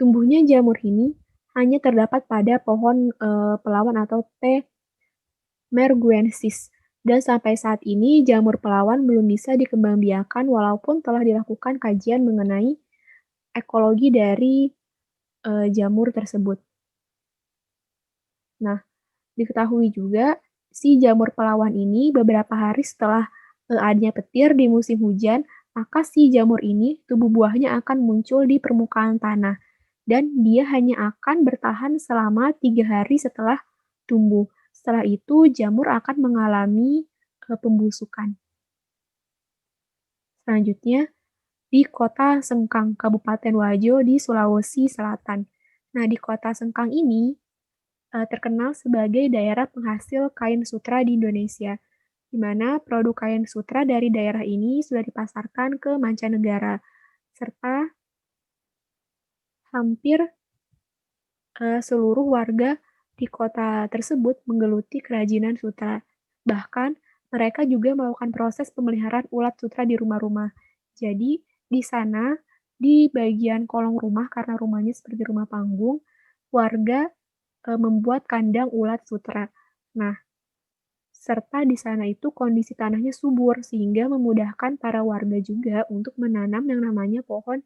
tumbuhnya jamur ini hanya terdapat pada pohon pelawan atau T. merguensis. Dan sampai saat ini jamur pelawan belum bisa dikembangbiakan walaupun telah dilakukan kajian mengenai ekologi dari jamur tersebut. Nah, diketahui juga si jamur pelawan ini beberapa hari setelah adanya petir di musim hujan, maka si jamur ini tubuh buahnya akan muncul di permukaan tanah dan dia hanya akan bertahan selama 3 hari setelah tumbuh. Setelah itu jamur akan mengalami pembusukan. Selanjutnya, di Kota Sengkang, Kabupaten Wajo di Sulawesi Selatan. Nah, di Kota Sengkang ini terkenal sebagai daerah penghasil kain sutra di Indonesia, di mana produk kain sutra dari daerah ini sudah dipasarkan ke mancanegara, serta hampir seluruh warga di kota tersebut menggeluti kerajinan sutra. Bahkan, mereka juga melakukan proses pemeliharaan ulat sutra di rumah-rumah. Jadi, di sana, di bagian kolong rumah, karena rumahnya seperti rumah panggung, warga membuat kandang ulat sutra. Nah, serta di sana itu kondisi tanahnya subur, sehingga memudahkan para warga juga untuk menanam yang namanya pohon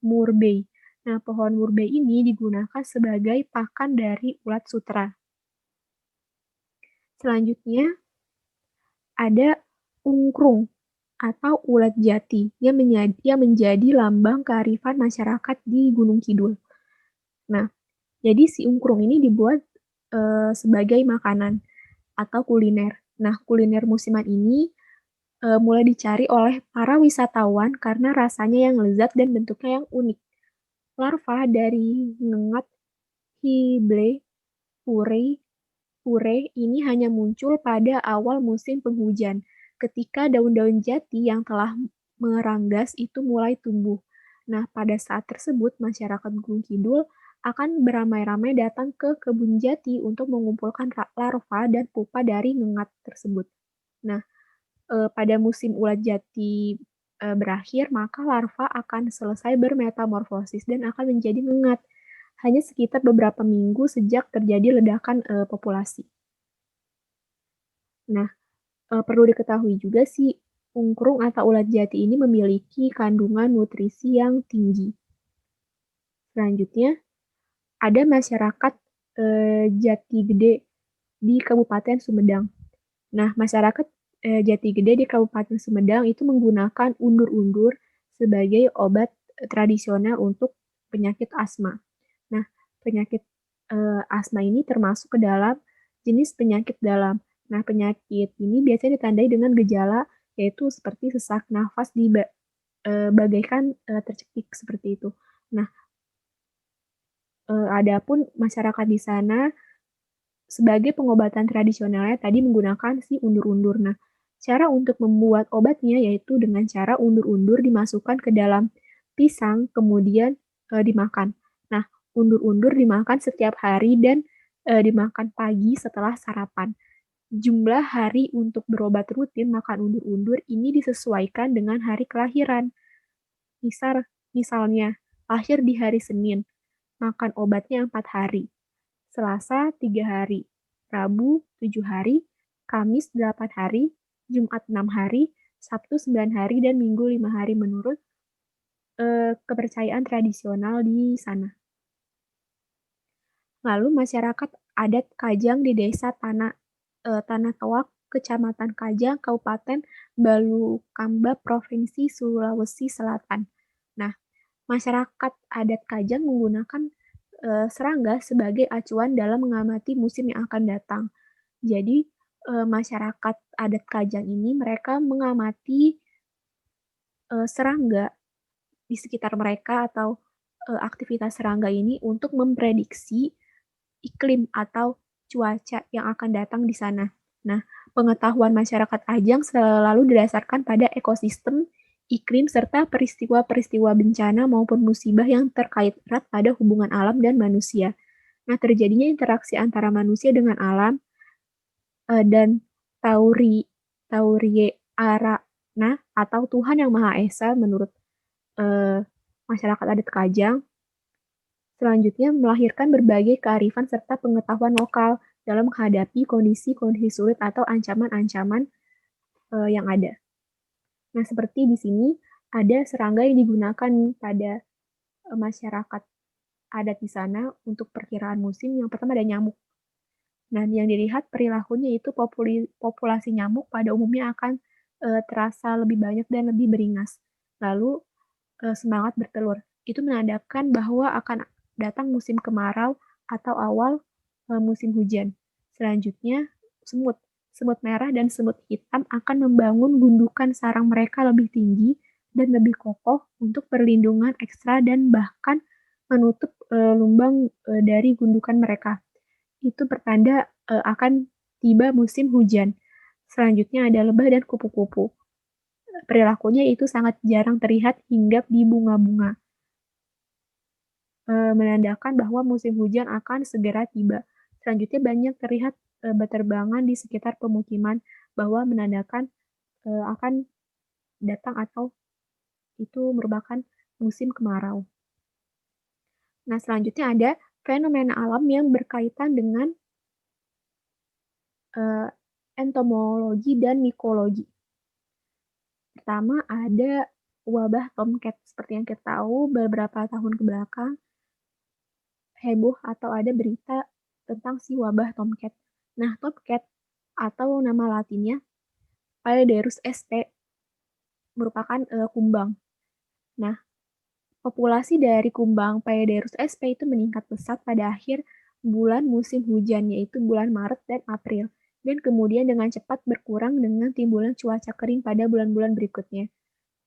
murbei. Nah, pohon murbei ini digunakan sebagai pakan dari ulat sutra. Selanjutnya, ada ungkrung atau ulat jati yang menjadi lambang kearifan masyarakat di Gunung Kidul. Nah, jadi si ungkrung ini dibuat sebagai makanan atau kuliner. Nah, kuliner musiman ini mulai dicari oleh para wisatawan karena rasanya yang lezat dan bentuknya yang unik. Larva dari ngengat Hible pure ini hanya muncul pada awal musim penghujan, ketika daun-daun jati yang telah meranggas itu mulai tumbuh. Nah, pada saat tersebut, masyarakat Gunung Kidul akan beramai-ramai datang ke kebun jati untuk mengumpulkan larva dan pupa dari ngengat tersebut. Nah, pada musim ulat jati berakhir, maka larva akan selesai bermetamorfosis dan akan menjadi ngengat. Hanya sekitar beberapa minggu sejak terjadi ledakan populasi. Nah, perlu diketahui juga sih, ungkrung atau ulat jati ini memiliki kandungan nutrisi yang tinggi. Selanjutnya, ada masyarakat Jati Gede di Kabupaten Sumedang. Nah, masyarakat Jati Gede di Kabupaten Sumedang itu menggunakan undur-undur sebagai obat tradisional untuk penyakit asma. Nah, penyakit asma ini termasuk ke dalam jenis penyakit dalam. Nah, penyakit ini biasanya ditandai dengan gejala yaitu seperti sesak nafas bagaikan tercekik seperti itu. Nah, adapun masyarakat di sana sebagai pengobatan tradisionalnya tadi menggunakan si undur-undur. Nah, cara untuk membuat obatnya yaitu dengan cara undur-undur dimasukkan ke dalam pisang kemudian dimakan. Nah, undur-undur dimakan setiap hari dan dimakan pagi setelah sarapan. Jumlah hari untuk berobat rutin makan undur-undur ini disesuaikan dengan hari kelahiran. Misalnya, lahir di hari Senin, makan obatnya 4 hari. Selasa 3 hari, Rabu 7 hari, Kamis 8 hari, Jumat 6 hari, Sabtu 9 hari, dan Minggu 5 hari menurut kepercayaan tradisional di sana. Lalu masyarakat adat Kajang di desa Tanah Toak, Kecamatan Kajang, Kabupaten Balukamba, Provinsi Sulawesi Selatan. Nah, masyarakat adat Kajang menggunakan serangga sebagai acuan dalam mengamati musim yang akan datang. Jadi, masyarakat adat Kajang ini mereka mengamati serangga di sekitar mereka atau aktivitas serangga ini untuk memprediksi iklim atau cuaca yang akan datang di sana. Nah, pengetahuan masyarakat Ajang selalu didasarkan pada ekosistem, iklim, serta peristiwa-peristiwa bencana maupun musibah yang terkait erat pada hubungan alam dan manusia. Nah, terjadinya interaksi antara manusia dengan alam dan Taurie Arana atau Tuhan Yang Maha Esa menurut masyarakat adat Kajang selanjutnya melahirkan berbagai kearifan serta pengetahuan lokal dalam menghadapi kondisi-kondisi sulit atau ancaman-ancaman yang ada. Nah, seperti di sini ada serangga yang digunakan pada masyarakat adat di sana untuk perkiraan musim. Yang pertama ada nyamuk. Nah, yang dilihat perilakunya itu populasi nyamuk pada umumnya akan terasa lebih banyak dan lebih beringas. Lalu semangat bertelur. Itu menandakan bahwa akan datang musim kemarau atau awal musim hujan. Selanjutnya semut. Semut merah dan semut hitam akan membangun gundukan sarang mereka lebih tinggi dan lebih kokoh untuk perlindungan ekstra dan bahkan menutup lumbang dari gundukan mereka. Itu pertanda akan tiba musim hujan. Selanjutnya ada lebah dan kupu-kupu. Perilakunya itu sangat jarang terlihat hinggap di bunga-bunga, menandakan bahwa musim hujan akan segera tiba. Selanjutnya banyak terlihat berterbangan di sekitar pemukiman bahwa menandakan akan datang atau itu merupakan musim kemarau. Nah, selanjutnya ada fenomena alam yang berkaitan dengan entomologi dan mikologi. Pertama ada wabah tomcat. Seperti yang kita tahu, beberapa tahun ke belakang heboh atau ada berita tentang si wabah tomcat. Nah, tomcat atau nama latinnya Phaeodrus sp merupakan kumbang. Nah, populasi dari kumbang Phaeodrus sp itu meningkat pesat pada akhir bulan musim hujan, yaitu bulan Maret dan April, dan kemudian dengan cepat berkurang dengan timbulan cuaca kering pada bulan-bulan berikutnya.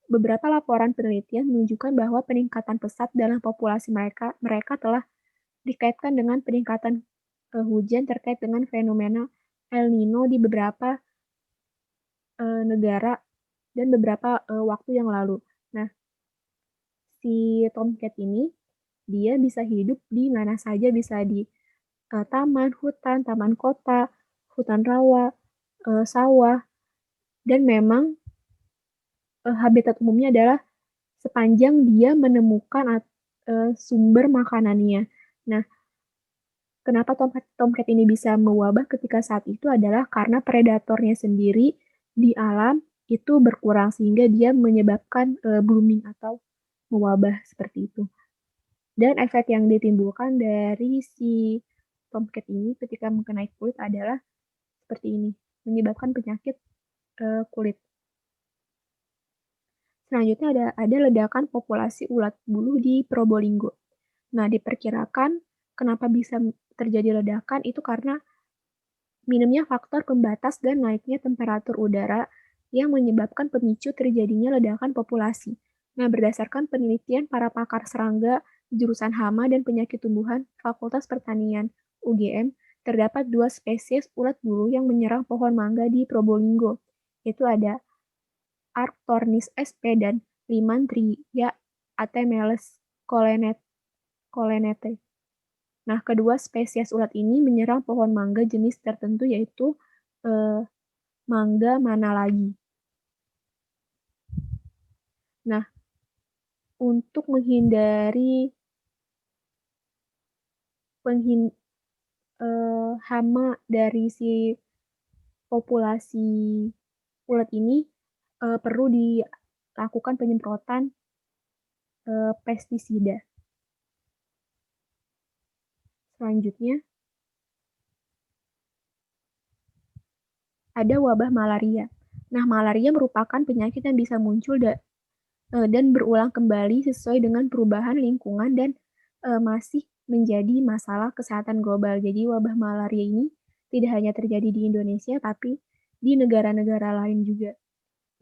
Beberapa laporan penelitian menunjukkan bahwa peningkatan pesat dalam populasi mereka telah dikaitkan dengan peningkatan hujan terkait dengan fenomena El Nino di beberapa negara dan beberapa waktu yang lalu. Nah, si tomcat ini dia bisa hidup di mana saja, bisa di taman, hutan, taman kota, hutan rawa, sawah, dan memang habitat umumnya adalah sepanjang dia menemukan sumber makanannya. Nah, kenapa tomcat ini bisa mewabah ketika saat itu adalah karena predatornya sendiri di alam itu berkurang sehingga dia menyebabkan blooming atau mewabah seperti itu. Dan efek yang ditimbulkan dari si tomcat ini ketika mengenai kulit adalah seperti ini, menyebabkan penyakit kulit. Selanjutnya ada ledakan populasi ulat bulu di Probolinggo. Nah, diperkirakan kenapa bisa terjadi ledakan itu karena minimnya faktor pembatas dan naiknya temperatur udara yang menyebabkan pemicu terjadinya ledakan populasi. Nah, berdasarkan penelitian para pakar serangga jurusan hama dan penyakit tumbuhan Fakultas Pertanian UGM, terdapat 2 spesies ulat bulu yang menyerang pohon mangga di Probolinggo. Itu ada Arctornis sp dan Lymantria atemeles colenete. Nah, kedua spesies ulat ini menyerang pohon mangga jenis tertentu yaitu mangga mana lagi. Nah, untuk menghindari hama dari si populasi ulat ini perlu dilakukan penyemprotan pestisida. Selanjutnya, ada wabah malaria. Nah, malaria merupakan penyakit yang bisa muncul dan berulang kembali sesuai dengan perubahan lingkungan dan masih menjadi masalah kesehatan global. Jadi wabah malaria ini tidak hanya terjadi di Indonesia, tapi di negara-negara lain juga.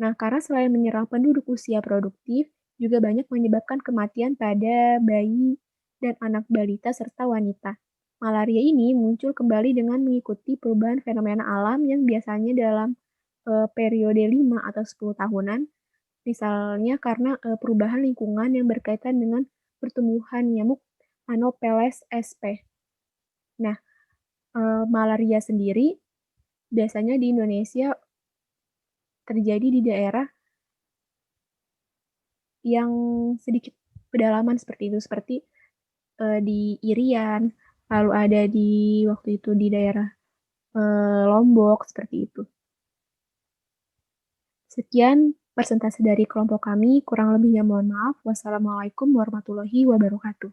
Nah, karena selain menyerang penduduk usia produktif, juga banyak menyebabkan kematian pada bayi dan anak balita serta wanita. Malaria ini muncul kembali dengan mengikuti perubahan fenomena alam yang biasanya dalam periode 5 atau 10 tahunan, misalnya karena perubahan lingkungan yang berkaitan dengan pertumbuhan nyamuk Anopheles sp. Nah, malaria sendiri biasanya di Indonesia terjadi di daerah yang sedikit pedalaman seperti itu, seperti di Irian, lalu ada di waktu itu di daerah Lombok, seperti itu. Sekian persentase dari kelompok kami, kurang lebihnya mohon maaf. Wassalamualaikum warahmatullahi wabarakatuh.